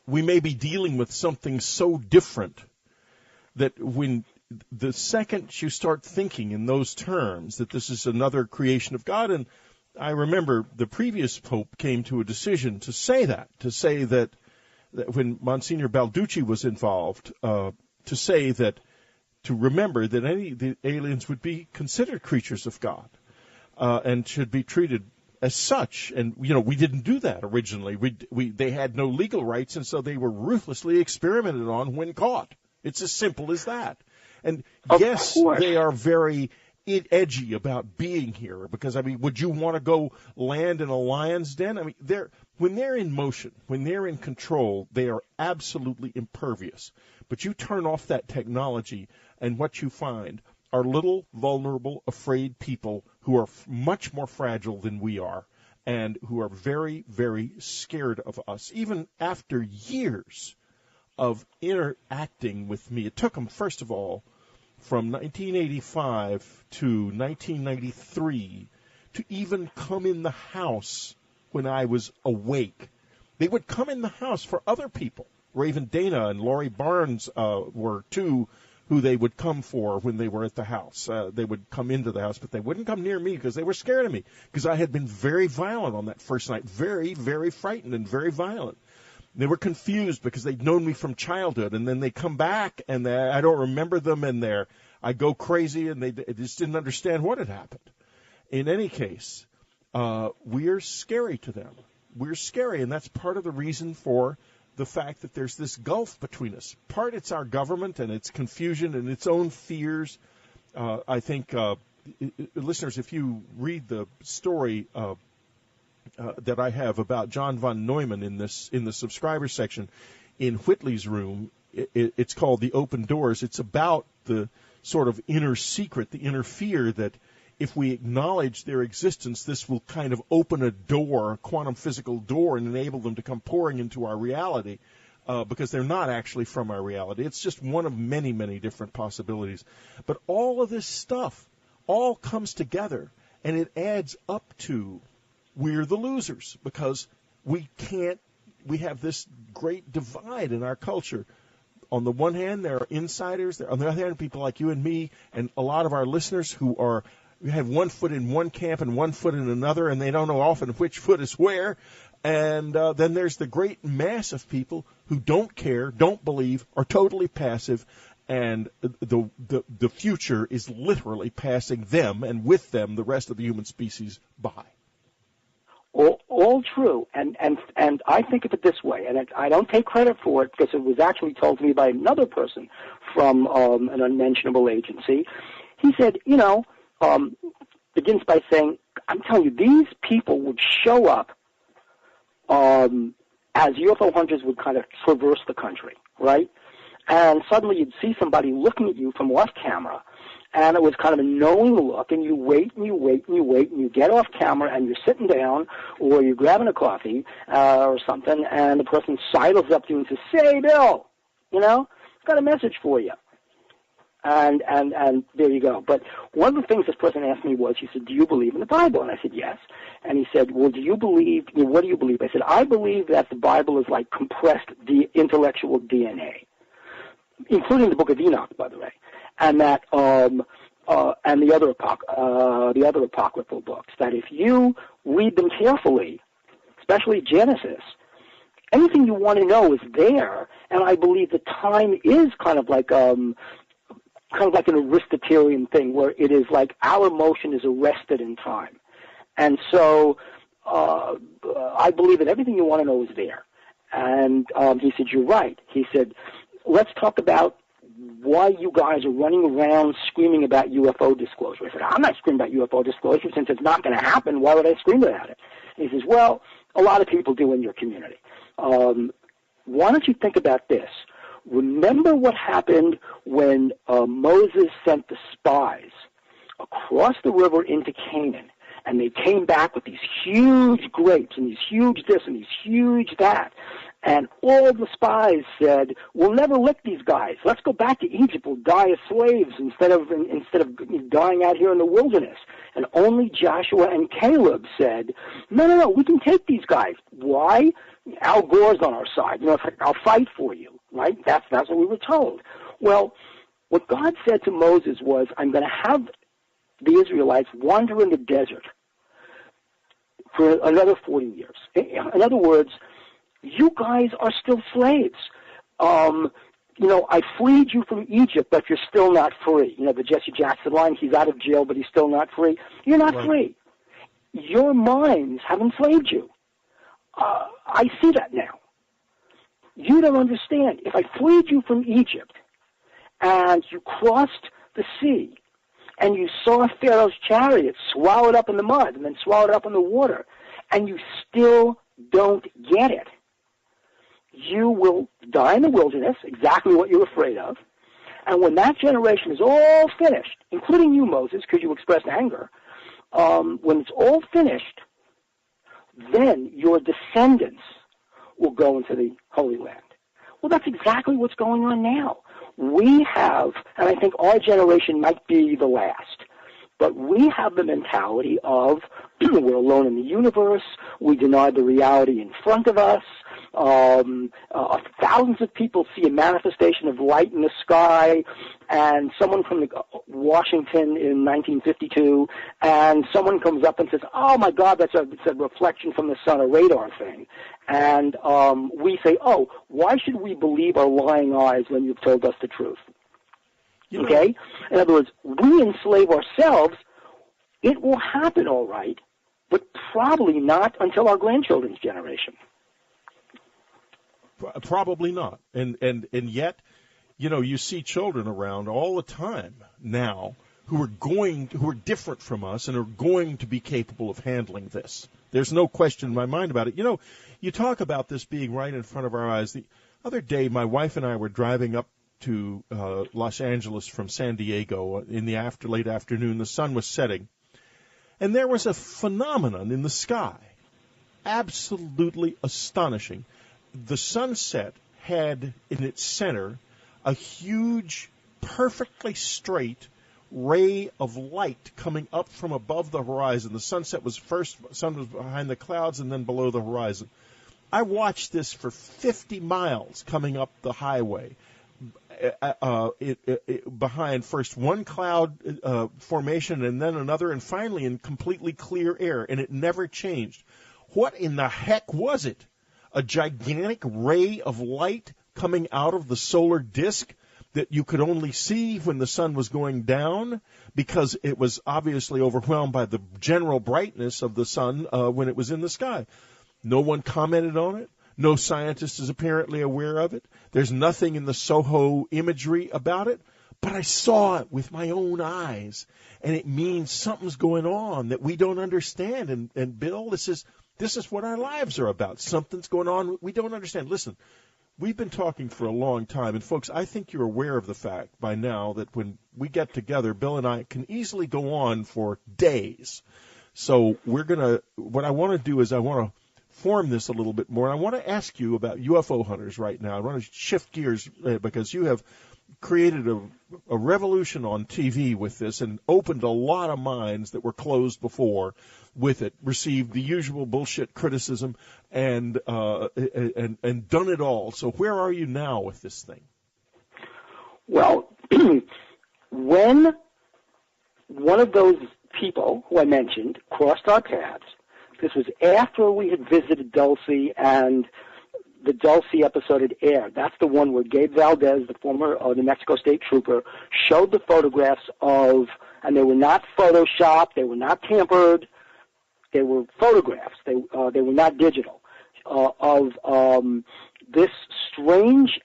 we may be dealing with something so different that when the second you start thinking in those terms, that this is another creation of God, and I remember the previous Pope came to a decision to say that when Monsignor Balducci was involved, to remember that the aliens would be considered creatures of God, and should be treated as such. And we didn't do that originally. They had no legal rights, and so they were ruthlessly experimented on when caught. It's as simple as that. And yes, they are very edgy about being here, because would you want to go land in a lion's den? When they're in motion, when they're in control, they are absolutely impervious. But you turn off that technology, and what you find are little, vulnerable, afraid people who are much more fragile than we are, and who are very, very scared of us, even after years of interacting with me. It took them, first of all, from 1985 to 1993 to even come in the house when I was awake. They would come in the house for other people. Raven Dana and Laurie Barnes were two who they would come for when they were at the house. They would come into the house, but they wouldn't come near me because they were scared of me, because I had been very violent on that first night, very, very frightened and very violent. They were confused because they'd known me from childhood, and then they come back, and I don't remember them, and I go crazy, and they just didn't understand what had happened. In any case, we're scary to them. We're scary, and that's part of the reason for the fact that there's this gulf between us. Part it's our government and its confusion and its own fears, I think, listeners, if you read the story that I have about John von Neumann in the subscriber section in Whitley's room, it's called The Open Doors. It's about the sort of inner secret, the inner fear that if we acknowledge their existence, this will kind of open a door, a quantum physical door, and enable them to come pouring into our reality. Because they're not actually from our reality. It's just one of many, many different possibilities. But all of this stuff all comes together, and it adds up to we're the losers because we have this great divide in our culture. On the one hand, there are insiders. On the other hand, people like you and me and a lot of our listeners who have one foot in one camp and one foot in another, and they don't know often which foot is where. And then there's the great mass of people who don't care, don't believe, are totally passive, and the future is literally passing them and with them the rest of the human species by.
All true, and I think of it this way, and I don't take credit for it because it was actually told to me by another person from an unmentionable agency. He said, begins by saying, I'm telling you, these people would show up as UFO hunters would kind of traverse the country, right? And suddenly you'd see somebody looking at you from off camera, and it was kind of a knowing look, and you wait and you wait and you wait, and you get off camera, and you're sitting down, or you're grabbing a coffee or something, and the person sidles up to you and says, "Say, Bill, I've got a message for you." And there you go. But one of the things this person asked me was, he said, "Do you believe in the Bible?" And I said, "Yes." And he said, "Well, what do you believe?" I said, "I believe that the Bible is like compressed intellectual DNA, including the Book of Enoch, by the way, and that and the other apocryphal books. That if you read them carefully, especially Genesis, anything you want to know is there. And I believe the time is kind of like an Aristotelian thing, where it is like our motion is arrested in time. And so I believe that everything you want to know is there." And he said, "You're right." He said, "Let's talk about why you guys are running around screaming about UFO disclosure." I said, "I'm not screaming about UFO disclosure. Since it's not going to happen, why would I scream about it?" And he says, "Well, a lot of people do in your community. Why don't you think about this? Remember what happened when Moses sent the spies across the river into Canaan, and they came back with these huge grapes and these huge this and these huge that, and all the spies said, 'We'll never lick these guys. Let's go back to Egypt. We'll die as slaves instead of dying out here in the wilderness.' And only Joshua and Caleb said, 'No, we can take these guys.' Why? Al Gore's on our side. I'll fight for you." Right? That's what we were told. Well, what God said to Moses was, "I'm going to have the Israelites wander in the desert for another 40 years. In other words, you guys are still slaves. I freed you from Egypt, but you're still not free." The Jesse Jackson line, he's out of jail, but he's still not free. You're not free. Your minds have enslaved you. I see that now. You don't understand. If I freed you from Egypt and you crossed the sea and you saw Pharaoh's chariot swallowed up in the mud and then swallowed up in the water, and you still don't get it, you will die in the wilderness, exactly what you're afraid of. And when that generation is all finished, including you, Moses, because you expressed anger, when it's all finished, then your descendants will go into the Holy Land. Well, that's exactly what's going on now. We have, and I think our generation might be the last, but we have the mentality of we're alone in the universe, we deny the reality in front of us. Thousands of people see a manifestation of light in the sky, and someone from Washington in 1952, and someone comes up and says, "Oh my God, it's a reflection from the sun, a radar thing." And we say, "Oh, why should we believe our lying eyes when you've told us the truth?" Okay? In other words, we enslave ourselves. It will happen all right, but probably not until our grandchildren's generation.
Probably not. And yet, you see children around all the time now who are different from us and are going to be capable of handling this. There's no question in my mind about it. You know, you talk about this being right in front of our eyes. The other day, my wife and I were driving up to Los Angeles from San Diego in the late afternoon. The sun was setting, and there was a phenomenon in the sky, absolutely astonishing. The sunset had in its center a huge, perfectly straight ray of light coming up from above the horizon. The sunset was first, sun was behind the clouds and then below the horizon. I watched this for 50 miles coming up the highway. Behind first one cloud formation and then another, and finally in completely clear air, and it never changed. What in the heck was it? A gigantic ray of light coming out of the solar disk that you could only see when the sun was going down because it was obviously overwhelmed by the general brightness of the sun when it was in the sky. No one commented on it. No scientist is apparently aware of it. There's nothing in the Soho imagery about it. But I saw it with my own eyes, and it means something's going on that we don't understand. And Bill, this is what our lives are about. Something's going on we don't understand. Listen, we've been talking for a long time, and folks, I think you're aware of the fact by now that when we get together, Bill and I can easily go on for days. So what I want to do is I want to form this a little bit more. I want to ask you about UFO Hunters right now. I want to shift gears because you have created a revolution on TV with this and opened a lot of minds that were closed before with it, received the usual bullshit criticism, and done it all. So where are you now with this thing?
Well, when one of those people who I mentioned crossed our paths, this was after we had visited Dulce, and the Dulce episode had aired. That's the one where Gabe Valdez, the former New Mexico State Trooper, showed the photographs of, and they were not photoshopped, they were not tampered, they were photographs, they were not digital, of this strange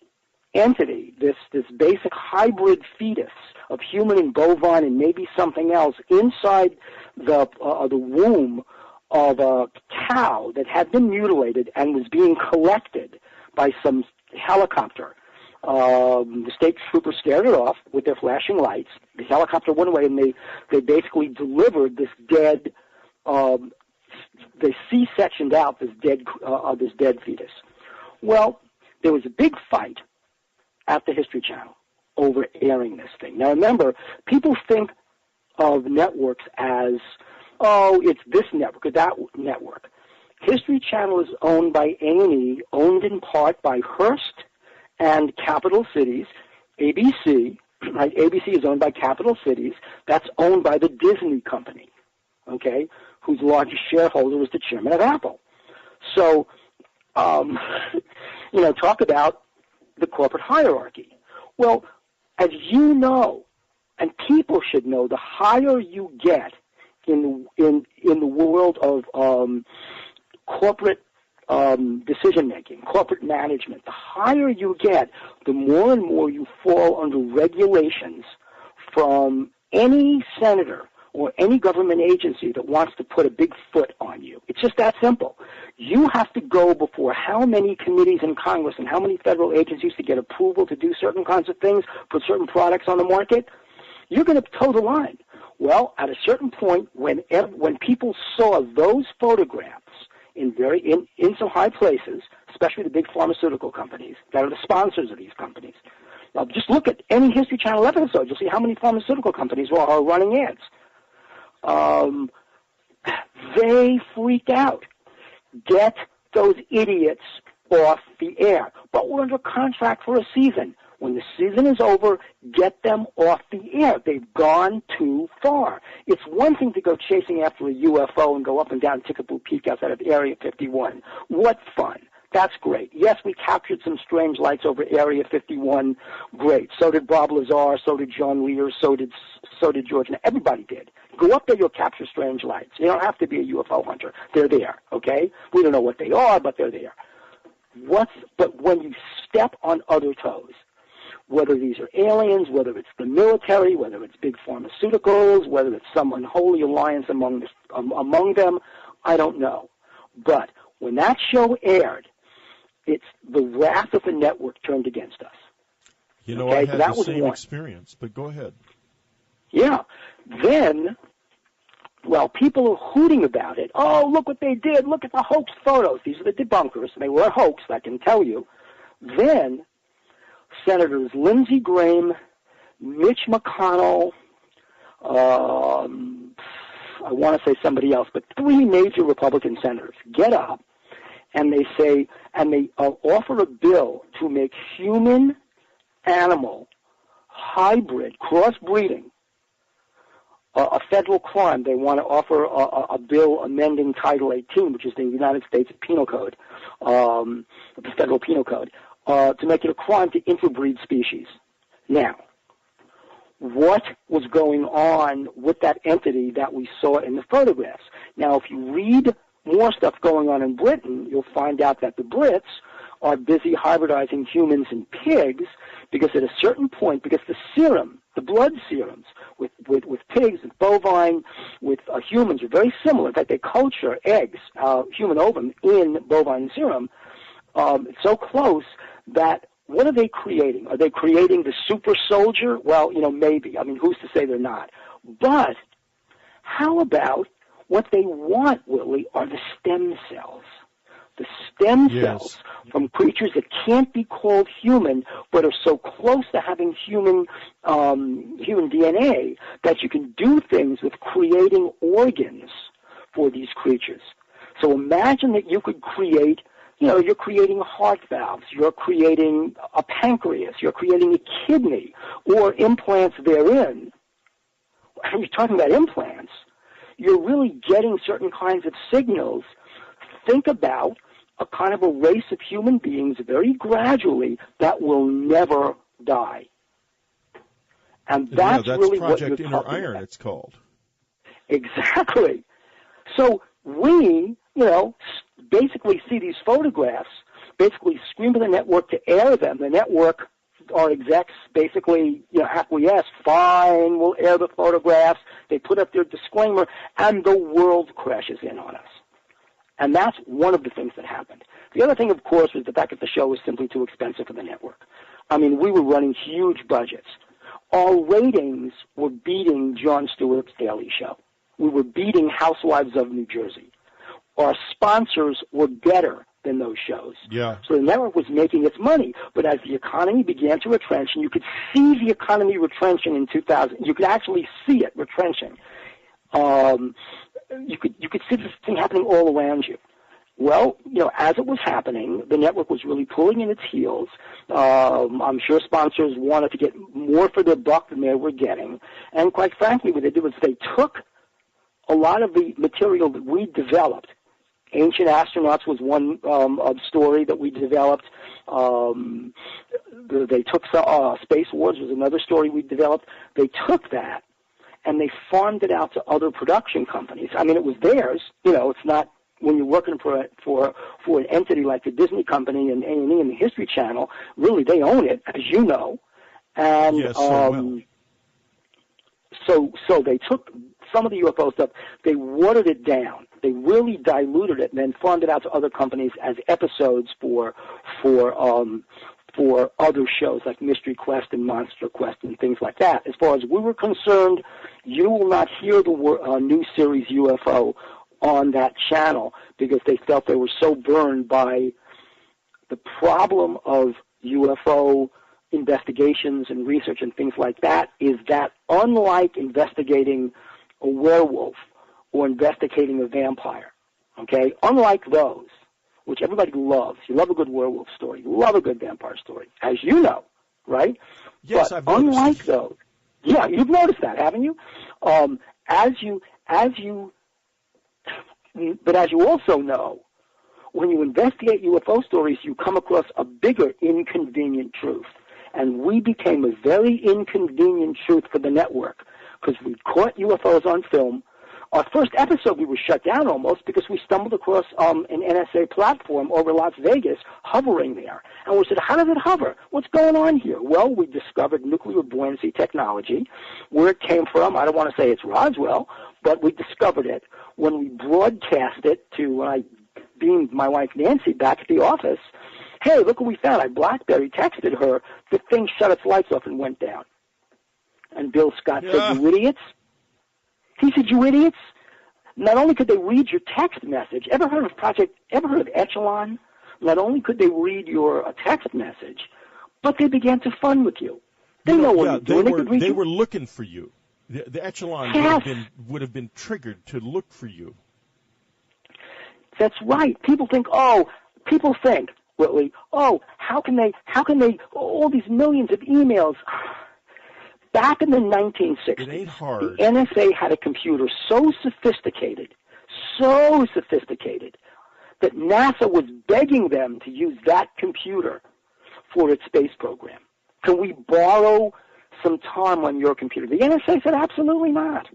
entity, this basic hybrid fetus of human and bovine and maybe something else inside the womb of a cow that had been mutilated and was being collected by some helicopter. The state troopers scared it off with their flashing lights. The helicopter went away, and they basically delivered this dead. They C-sectioned out this dead fetus. Well, there was a big fight at the History Channel over airing this thing. Now, remember, people think of networks as, oh, it's this network or that network. History Channel is owned by A&E, owned in part by Hearst and Capital Cities. ABC, right? ABC is owned by Capital Cities. That's owned by the Disney Company, okay, whose largest shareholder was the chairman of Apple. So, talk about the corporate hierarchy. Well, as you know, and people should know, the higher you get in the world of corporate decision-making, corporate management, the higher you get, the more and more you fall under regulations from any senator or any government agency that wants to put a big foot on you. It's just that simple. You have to go before how many committees in Congress and how many federal agencies to get approval to do certain kinds of things, put certain products on the market. You're going to toe the line. Well, at a certain point, when people saw those photographs in some high places, especially the big pharmaceutical companies that are the sponsors of these companies. Now, just look at any History Channel episode. You'll see how many pharmaceutical companies are running ads. They freaked out. Get those idiots off the air. But we're under contract for a season. When the season is over, get them off the air. They've gone too far. It's one thing to go chasing after a UFO and go up and down Tickapoo Peak outside of Area 51. What fun. That's great. Yes, we captured some strange lights over Area 51. Great. So did Bob Lazar, so did John Lear, so did George. And everybody did. Go up there, you'll capture strange lights. You don't have to be a UFO hunter. They're there, okay? We don't know what they are, but they're there. But when you step on other toes, whether these are aliens, whether it's the military, whether it's big pharmaceuticals, whether it's some unholy alliance among them, I don't know. But when that show aired, it's the wrath of the network turned against us.
You know, I had the same experience, but go ahead.
Yeah. Then, well, people are hooting about it. Oh, look what they did. Look at the hoax photos. These are the debunkers. They were a hoax, I can tell you. Then, Senators Lindsey Graham, Mitch McConnell, I want to say somebody else, but 3 major Republican senators get up and they say, and they offer a bill to make human-animal hybrid crossbreeding a federal crime. They want to offer a bill amending Title 18, which is the United States Penal Code, the Federal Penal Code, to make it a crime to interbreed species. Now, what was going on with that entity that we saw in the photographs? Now, if you read more stuff going on in Britain, you'll find out that the Brits are busy hybridizing humans and pigs because at a certain point, because the serum, the blood serums with pigs, with bovine, with humans are very similar. In fact, they culture eggs, human ovum, in bovine serum. It's so close that what are they creating? Are they creating the super soldier? Well, maybe. I mean, who's to say they're not? But how about what they want, Whitley, are the stem cells. The stem cells from creatures that can't be called human, but are so close to having human DNA that you can do things with creating organs for these creatures. So imagine that you could create, you're creating heart valves, you're creating a pancreas, you're creating a kidney, or implants therein. When you're talking about implants, you're really getting certain kinds of signals. Think about a kind of a race of human beings very gradually that will never die. And that's really
Project
what you're
Inner
talking
Iron,
about.
It's called.
Exactly. So we, basically see these photographs, basically scream to the network to air them. The network, our execs basically, acquiesce. Fine, we'll air the photographs. They put up their disclaimer, and the world crashes in on us. And that's one of the things that happened. The other thing, of course, was the fact that the show was simply too expensive for the network. I mean, we were running huge budgets. Our ratings were beating Jon Stewart's Daily Show. We were beating Housewives of New Jersey. Our sponsors were better than those shows.
Yeah.
So the network was making its money. But as the economy began to retrench, and you could see the economy retrenching in 2000, you could actually see it retrenching. You could see this thing happening all around you. Well, as it was happening, the network was really pulling in its heels. I'm sure sponsors wanted to get more for their buck than they were getting. And quite frankly, what they did was they took a lot of the material that we developed. Ancient Astronauts was one story that we developed. They took Space Wars was another story we developed. They took that and they farmed it out to other production companies. I mean, it was theirs. It's not when you're working for an entity like the Disney Company and A&E and the History Channel. Really, they own it, as you know. And
yes, so
so they took some of the UFO stuff, they watered it down. They really diluted it and then farmed it out to other companies as episodes for other shows like Mystery Quest and Monster Quest and things like that. As far as we were concerned, you will not hear the new series UFO on that channel because they felt they were so burned by the problem of UFO investigations and research and things like that, is that unlike investigating a werewolf or investigating a vampire, okay, unlike those, which everybody loves. You love a good werewolf story. You love a good vampire story, as you know, right?
Yes,
but
I've noticed.
Unlike those, yeah, you've noticed that, haven't you? But as you also know, when you investigate UFO stories, you come across a bigger inconvenient truth. And we became a very inconvenient truth for the network because we caught UFOs on film. Our first episode, we were shut down almost because we stumbled across an NSA platform over Las Vegas hovering there. And we said, how does it hover? What's going on here? Well, we discovered nuclear buoyancy technology. Where it came from, I don't want to say it's Roswell, but we discovered it. When we broadcast it when I beamed my wife Nancy back at the office, hey, look what we found. I BlackBerry texted her. The thing shut its lights off and went down. And Bill Scott said, you idiots? He said, you idiots? Not only could they read your text message, ever heard of Echelon? Not only could they read your text message, but they began to fun with you. They know what you're doing.
They were looking for you. The Echelon would have been triggered to look for you.
That's right. People think, Whitley, how can they, all these millions of emails. Back in the 1960s,
it ain't hard.
The NSA had a computer so sophisticated, that NASA was begging them to use that computer for its space program. Can we borrow some time on your computer? The NSA said, absolutely not.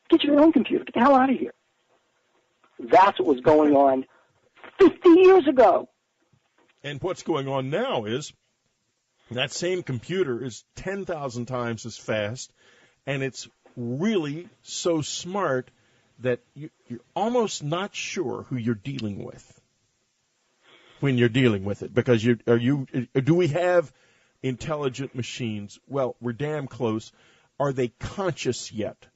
Get your own computer. Get the hell out of here. That's what was going on 50 years ago.
And what's going on now is that same computer is 10,000 times as fast, and it's really so smart that you're almost not sure who you're dealing with when you're dealing with it. Because do we have intelligent machines? Well, we're damn close. Are they conscious yet?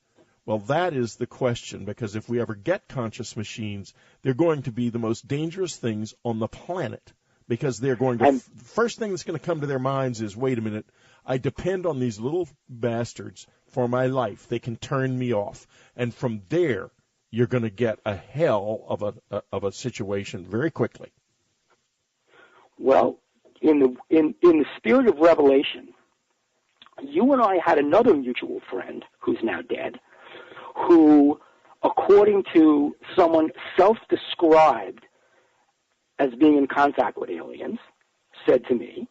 Well, that is the question, because if we ever get conscious machines, they're going to be the most dangerous things on the planet. Because they're going to, first thing that's going to come to their minds is, wait a minute, I depend on these little bastards for my life. They can turn me off. And from there, you're going to get a hell of a situation very quickly.
Well, in the spirit of revelation, you and I had another mutual friend who's now dead, who, according to someone self-described as being in contact with aliens, said to me,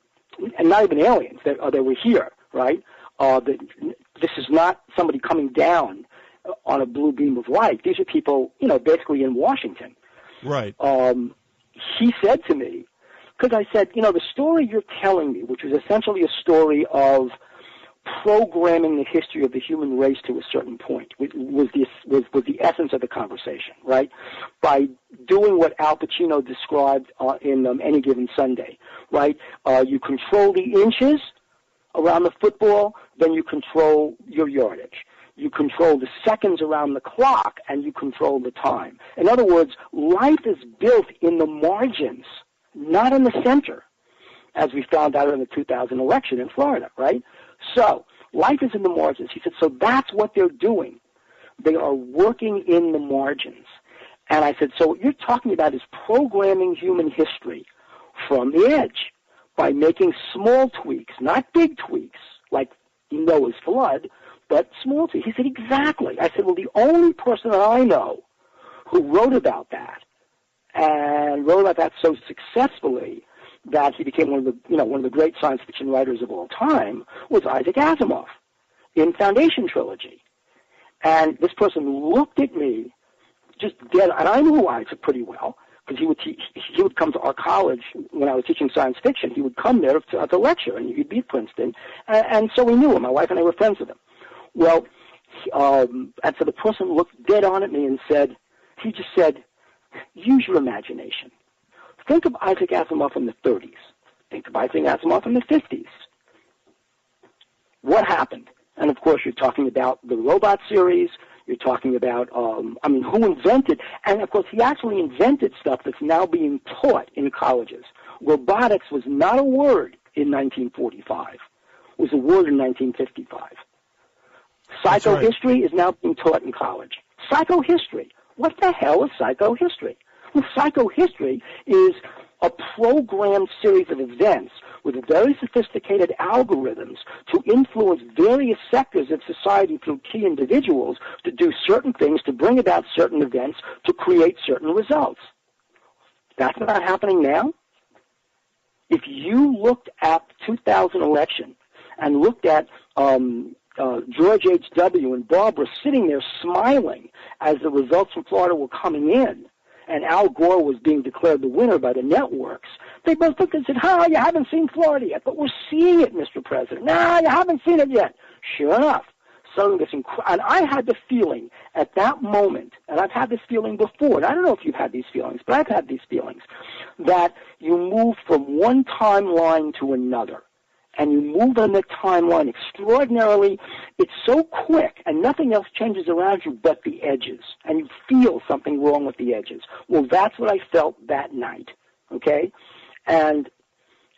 and not even aliens, they were here, right? This is not somebody coming down on a blue beam of light. These are people, basically in Washington.
Right.
He said to me, because I said, the story you're telling me, which was essentially a story of programming the history of the human race to a certain point, was the essence of the conversation, right? By doing what Al Pacino described in Any Given Sunday, right? You control the inches around the football, then you control your yardage. You control the seconds around the clock, and you control the time. In other words, life is built in the margins, not in the center, as we found out in the 2000 election in Florida, right? So, life is in the margins. He said, so that's what they're doing. They are working in the margins. And I said, so what you're talking about is programming human history from the edge by making small tweaks, not big tweaks like Noah's flood, but small tweaks. He said, exactly. I said, well, the only person that I know who wrote about that, and wrote about that so successfully that he became one of the great science fiction writers of all time, was Isaac Asimov in Foundation Trilogy. And this person looked at me just dead, and I knew Isaac pretty well, because he would come to our college when I was teaching science fiction. He would come there to lecture, and he'd be at Princeton, and so we knew him. My wife and I were friends with him. Well, and so the person looked dead on at me and he just said, use your imagination. Think of Isaac Asimov in the 30s. Think of Isaac Asimov in the 50s. What happened? And, of course, you're talking about the robot series. You're talking about, who invented, and, of course, he actually invented stuff that's now being taught in colleges. Robotics was not a word in 1945. It was a word in 1955. Psychohistory is now being taught in college. Psychohistory. What the hell is psychohistory? Well, psychohistory is a programmed series of events with very sophisticated algorithms to influence various sectors of society through key individuals to do certain things, to bring about certain events, to create certain results. That's not happening now. If you looked at the 2000 election and looked at George H.W. and Barbara sitting there smiling as the results from Florida were coming in, and Al Gore was being declared the winner by the networks, they both looked and said, you haven't seen Florida yet, but we're seeing it, Mr. President. No, you haven't seen it yet. Sure enough, suddenly this and I had the feeling at that moment, and I've had this feeling before, and I don't know if you've had these feelings, but I've had these feelings, that you move from one timeline to another. And you move on the timeline extraordinarily. It's so quick, and nothing else changes around you but the edges. And you feel something wrong with the edges. Well, that's what I felt that night, okay? And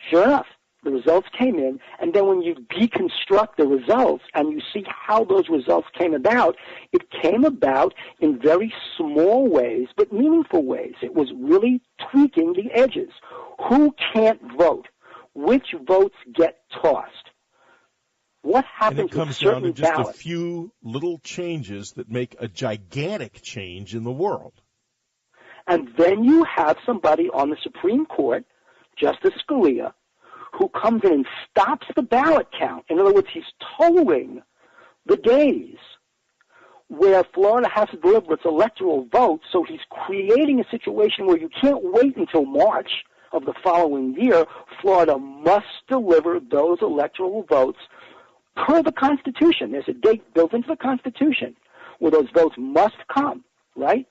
sure enough, the results came in, and then when you deconstruct the results and you see how those results came about, it came about in very small ways, but meaningful ways. It was really tweaking the edges. Who can't vote? Which votes get tossed? What happens with certain ballots?
And it comes down to just a few little changes that make a gigantic change in the world.
And then you have somebody on the Supreme Court, Justice Scalia, who comes in and stops the ballot count. In other words, he's tolling the days where Florida has to deliver its electoral vote, so he's creating a situation where you can't wait until March of the following year. Florida must deliver those electoral votes per the Constitution. There's a date built into the Constitution where those votes must come, right?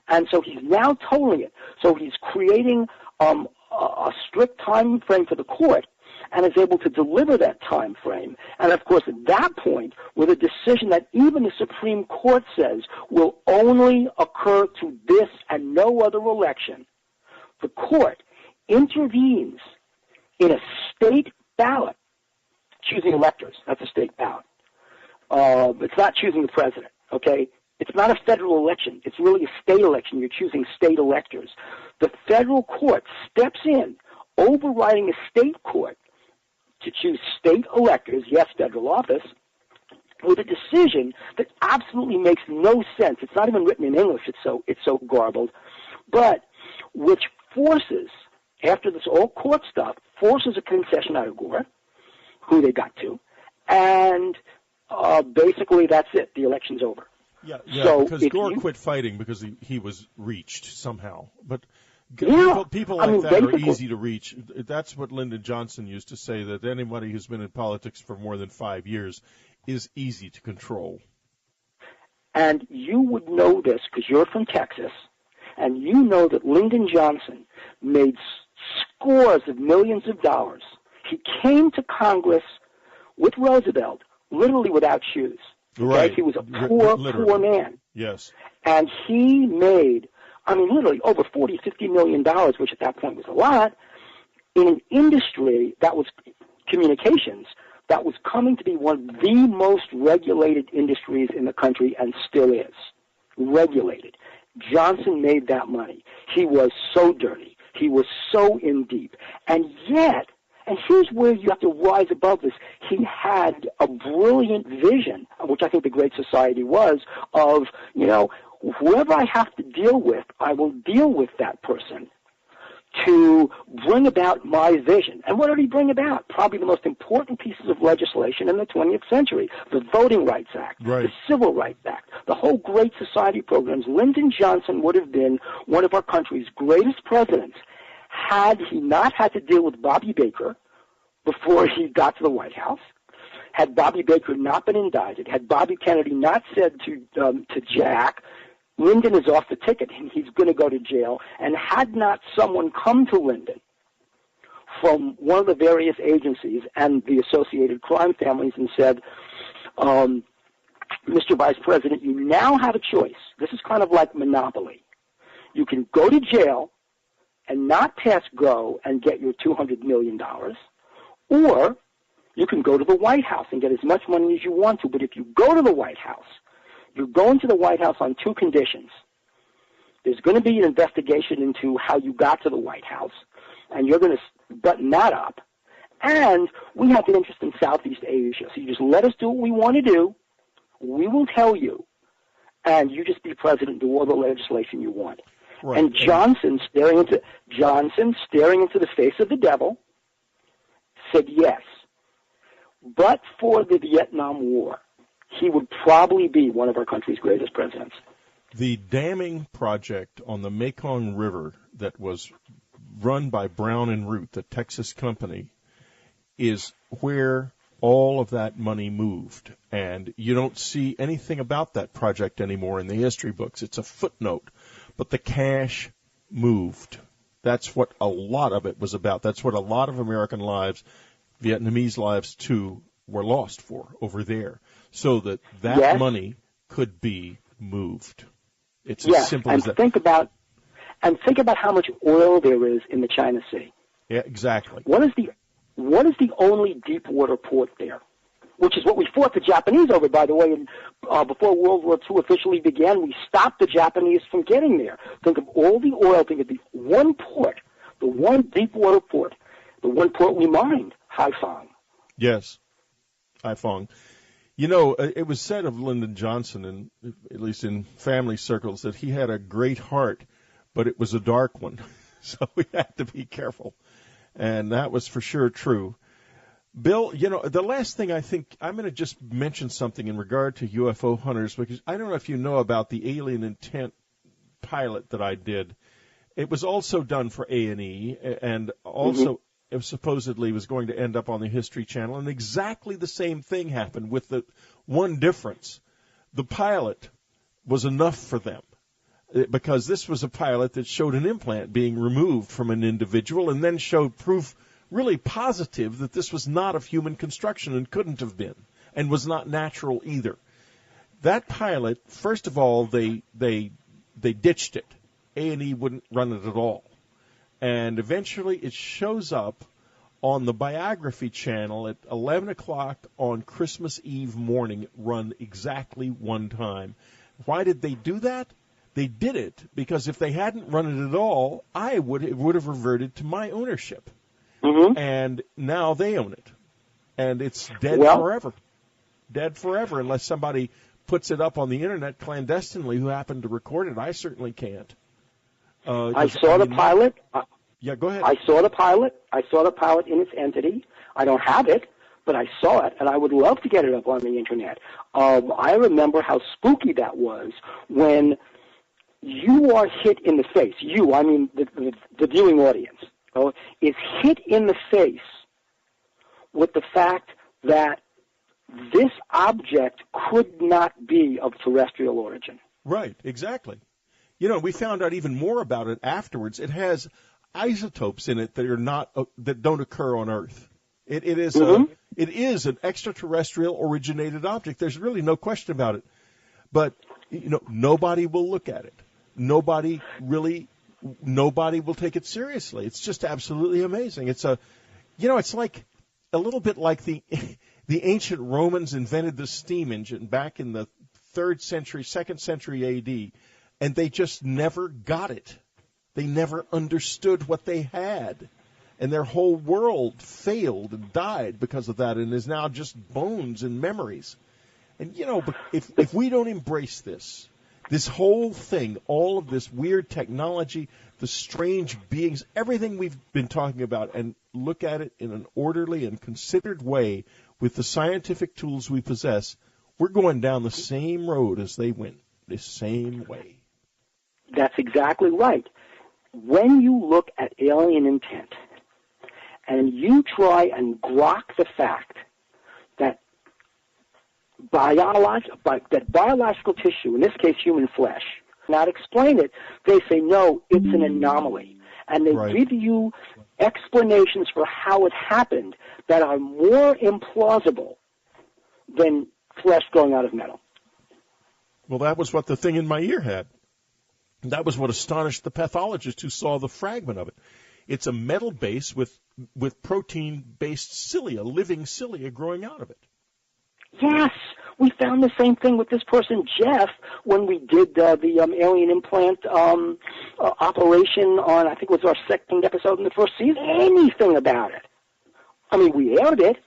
And so he's now tolling it. So he's creating a strict time frame for the court and is able to deliver that time frame. And, of course, at that point, with a decision that even the Supreme Court says will only occur to this and no other election, the court intervenes in a state ballot, choosing electors. That's a state ballot. It's not choosing the president, okay? It's not a federal election. It's really a state election. You're choosing state electors. The federal court steps in, overriding a state court to choose state electors, yes, federal office, with a decision that absolutely makes no sense. It's not even written in English. It's so garbled, but which forces, after this all court stuff, forces a concession out of Gore, who they got to, and basically that's it. The election's over.
Yeah,
so
because Gore quit fighting because he was reached somehow. But people like that are easy to reach. That's what Lyndon Johnson used to say, that anybody who's been in politics for more than 5 years is easy to control.
And you would know this because you're from Texas, and you know that Lyndon Johnson made scores of millions of dollars. He came to Congress with Roosevelt literally without shoes. Okay?
Right.
He was a poor man.
Yes.
And he made, literally over $40, $50 million, which at that point was a lot, in an industry that was communications, that was coming to be one of the most regulated industries in the country and still is. Regulated. Johnson made that money. He was so dirty. He was so in deep. And yet, and here's where you have to rise above this, he had a brilliant vision, which I think the Great Society was, of, whoever I have to deal with, I will deal with that person to bring about my vision. And what did he bring about? Probably the most important pieces of legislation in the 20th century, the Voting Rights Act,
right,
the Civil Rights Act, the whole Great Society programs. Lyndon Johnson would have been one of our country's greatest presidents had he not had to deal with Bobby Baker before he got to the White House, had Bobby Baker not been indicted, had Bobby Kennedy not said to Jack, Lyndon is off the ticket and he's going to go to jail, and had not someone come to Lyndon from one of the various agencies and the associated crime families and said, Mr. Vice President, you now have a choice. This is kind of like Monopoly. You can go to jail and not pass go and get your $200 million, or you can go to the White House and get as much money as you want to. But if you go to the White House, you're going to the White House on two conditions. There's going to be an investigation into how you got to the White House, and you're going to button that up. And we have an interest in Southeast Asia, so you just let us do what we want to do. We will tell you, and you just be president and do all the legislation you want.
Right.
And Johnson, staring into the face of the devil, said yes. But for the Vietnam War, he would probably be one of our country's greatest presidents.
The damming project on the Mekong River that was run by Brown and Root, the Texas company, is where all of that money moved. And you don't see anything about that project anymore in the history books. It's a footnote. But the cash moved. That's what a lot of it was about. That's what a lot of American lives, Vietnamese lives too, were lost for over there. So that
Yes.
money could be moved. It's as simple as that.
Think about how much oil there is in the China Sea.
Yeah, exactly.
What is the only deep water port there? Which is what we fought the Japanese over, by the way. And before World War II officially began, we stopped the Japanese from getting there. Think of all the oil. Think of the one port, the one deep water port, the one port we mined, Haiphong.
Yes, Haiphong. You know, it was said of Lyndon Johnson, and at least in family circles, that he had a great heart, but it was a dark one. So we had to be careful. And that was for sure true. Bill, you know, the last thing I think, I'm going to just mention something in regard to UFO Hunters, because I don't know if you know about the Alien Intent pilot that I did. It was also done for A&E, and also it supposedly was going to end up on the History Channel, and exactly the same thing happened with the one difference. The pilot was enough for them, because this was a pilot that showed an implant being removed from an individual and then showed proof really positive that this was not of human construction and couldn't have been, and was not natural either. That pilot, first of all, they ditched it. A&E wouldn't run it at all. And eventually it shows up on the Biography Channel at 11 o'clock on Christmas Eve morning, run exactly one time. Why did they do that? They did it because if they hadn't run it at all, it would have reverted to my ownership. And now they own it. And it's dead forever. Dead forever unless somebody puts it up on the Internet clandestinely who happened to record it. I certainly can't.
I saw the pilot.
Yeah, go ahead.
I saw the pilot. I saw the pilot in its entity. I don't have it, but I saw it, and I would love to get it up on the Internet. I remember how spooky that was when you are hit in the face. You, I mean the viewing audience, is hit in the face with the fact that this object could not be of terrestrial origin.
Right, exactly. You know, we found out even more about it afterwards. It has isotopes in it that are not that don't occur on Earth. It is an extraterrestrial originated object. There's really no question about it. But you know, nobody will look at it. Nobody will take it seriously. It's just absolutely amazing. It's it's like a little bit like the ancient Romans invented the steam engine back in the 2nd century AD, and they just never got it. They never understood what they had, and their whole world failed and died because of that, and is now just bones and memories. And you know, if we don't embrace this whole thing, all of this weird technology, the strange beings, everything we've been talking about, and look at it in an orderly and considered way with the scientific tools we possess, we're going down the same road as they went, the same way.
That's exactly right. When you look at Alien Intent and you try and grok the fact that biological tissue, in this case human flesh, not explain it, they say, no, it's an anomaly. And they give you explanations for how it happened that are more implausible than flesh growing out of metal.
Well, that was what the thing in my ear had. That was what astonished the pathologist who saw the fragment of it. It's a metal base with protein-based cilia, living cilia growing out of it.
Yes, we found the same thing with this person, Jeff, when we did the alien implant operation on, I think it was our 2nd episode in the 1st season. Anything about it. I mean, we aired it.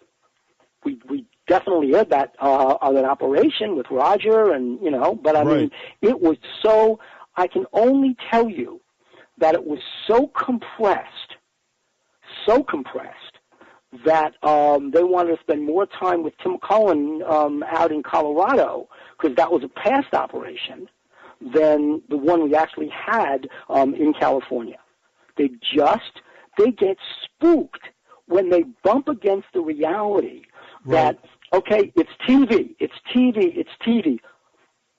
We definitely aired that operation with Roger, and but I mean, it was so. I can only tell you that it was so compressed that they wanted to spend more time with Tim Cullen out in Colorado, because that was a past operation, than the one we actually had in California. They get spooked when they bump against the reality that, okay, it's TV, it's TV, it's TV.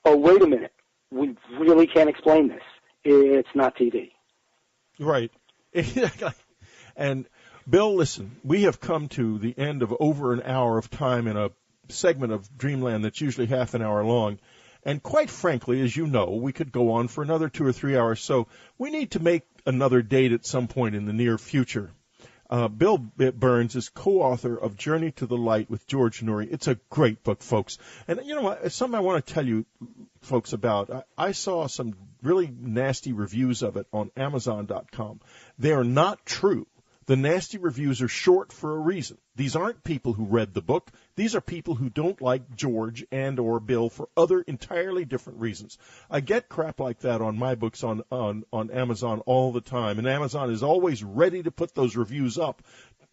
Oh, wait a minute. We really can't explain this. It's not TV.
Right. And, Bill, listen, we have come to the end of over an hour of time in a segment of Dreamland that's usually half an hour long. And quite frankly, as you know, we could go on for another 2 or 3 hours. So we need to make another date at some point in the near future. Bill Birnes is co-author of Journey to the Light with George Noory. It's a great book, folks. And, you know, it's something I want to tell you folks about. I saw some really nasty reviews of it on Amazon.com. They are not true. The nasty reviews are short for a reason. These aren't people who read the book. These are people who don't like George and or Bill for other entirely different reasons. I get crap like that on my books on Amazon all the time, and Amazon is always ready to put those reviews up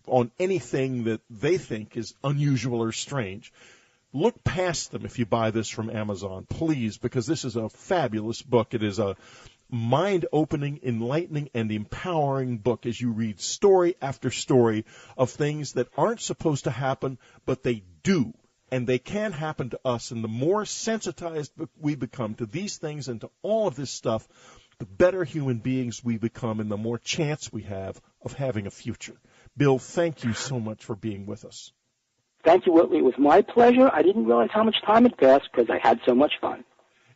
on anything that they think is unusual or strange. Look past them if you buy this from Amazon, please, because this is a fabulous book. It is a mind-opening, enlightening, and empowering book as you read story after story of things that aren't supposed to happen, but they do, and they can happen to us. And the more sensitized we become to these things and to all of this stuff, the better human beings we become and the more chance we have of having a future. Bill, thank you so much for being with us.
Thank you, Whitley. It was my pleasure. I didn't realize how much time had passed because I had so much fun.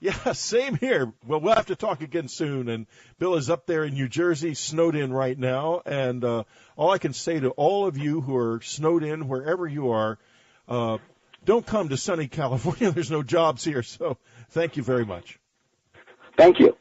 Yeah, same here. Well, we'll have to talk again soon. And Bill is up there in New Jersey, snowed in right now. And all I can say to all of you who are snowed in, wherever you are, don't come to sunny California. There's no jobs here. So thank you very much.
Thank you.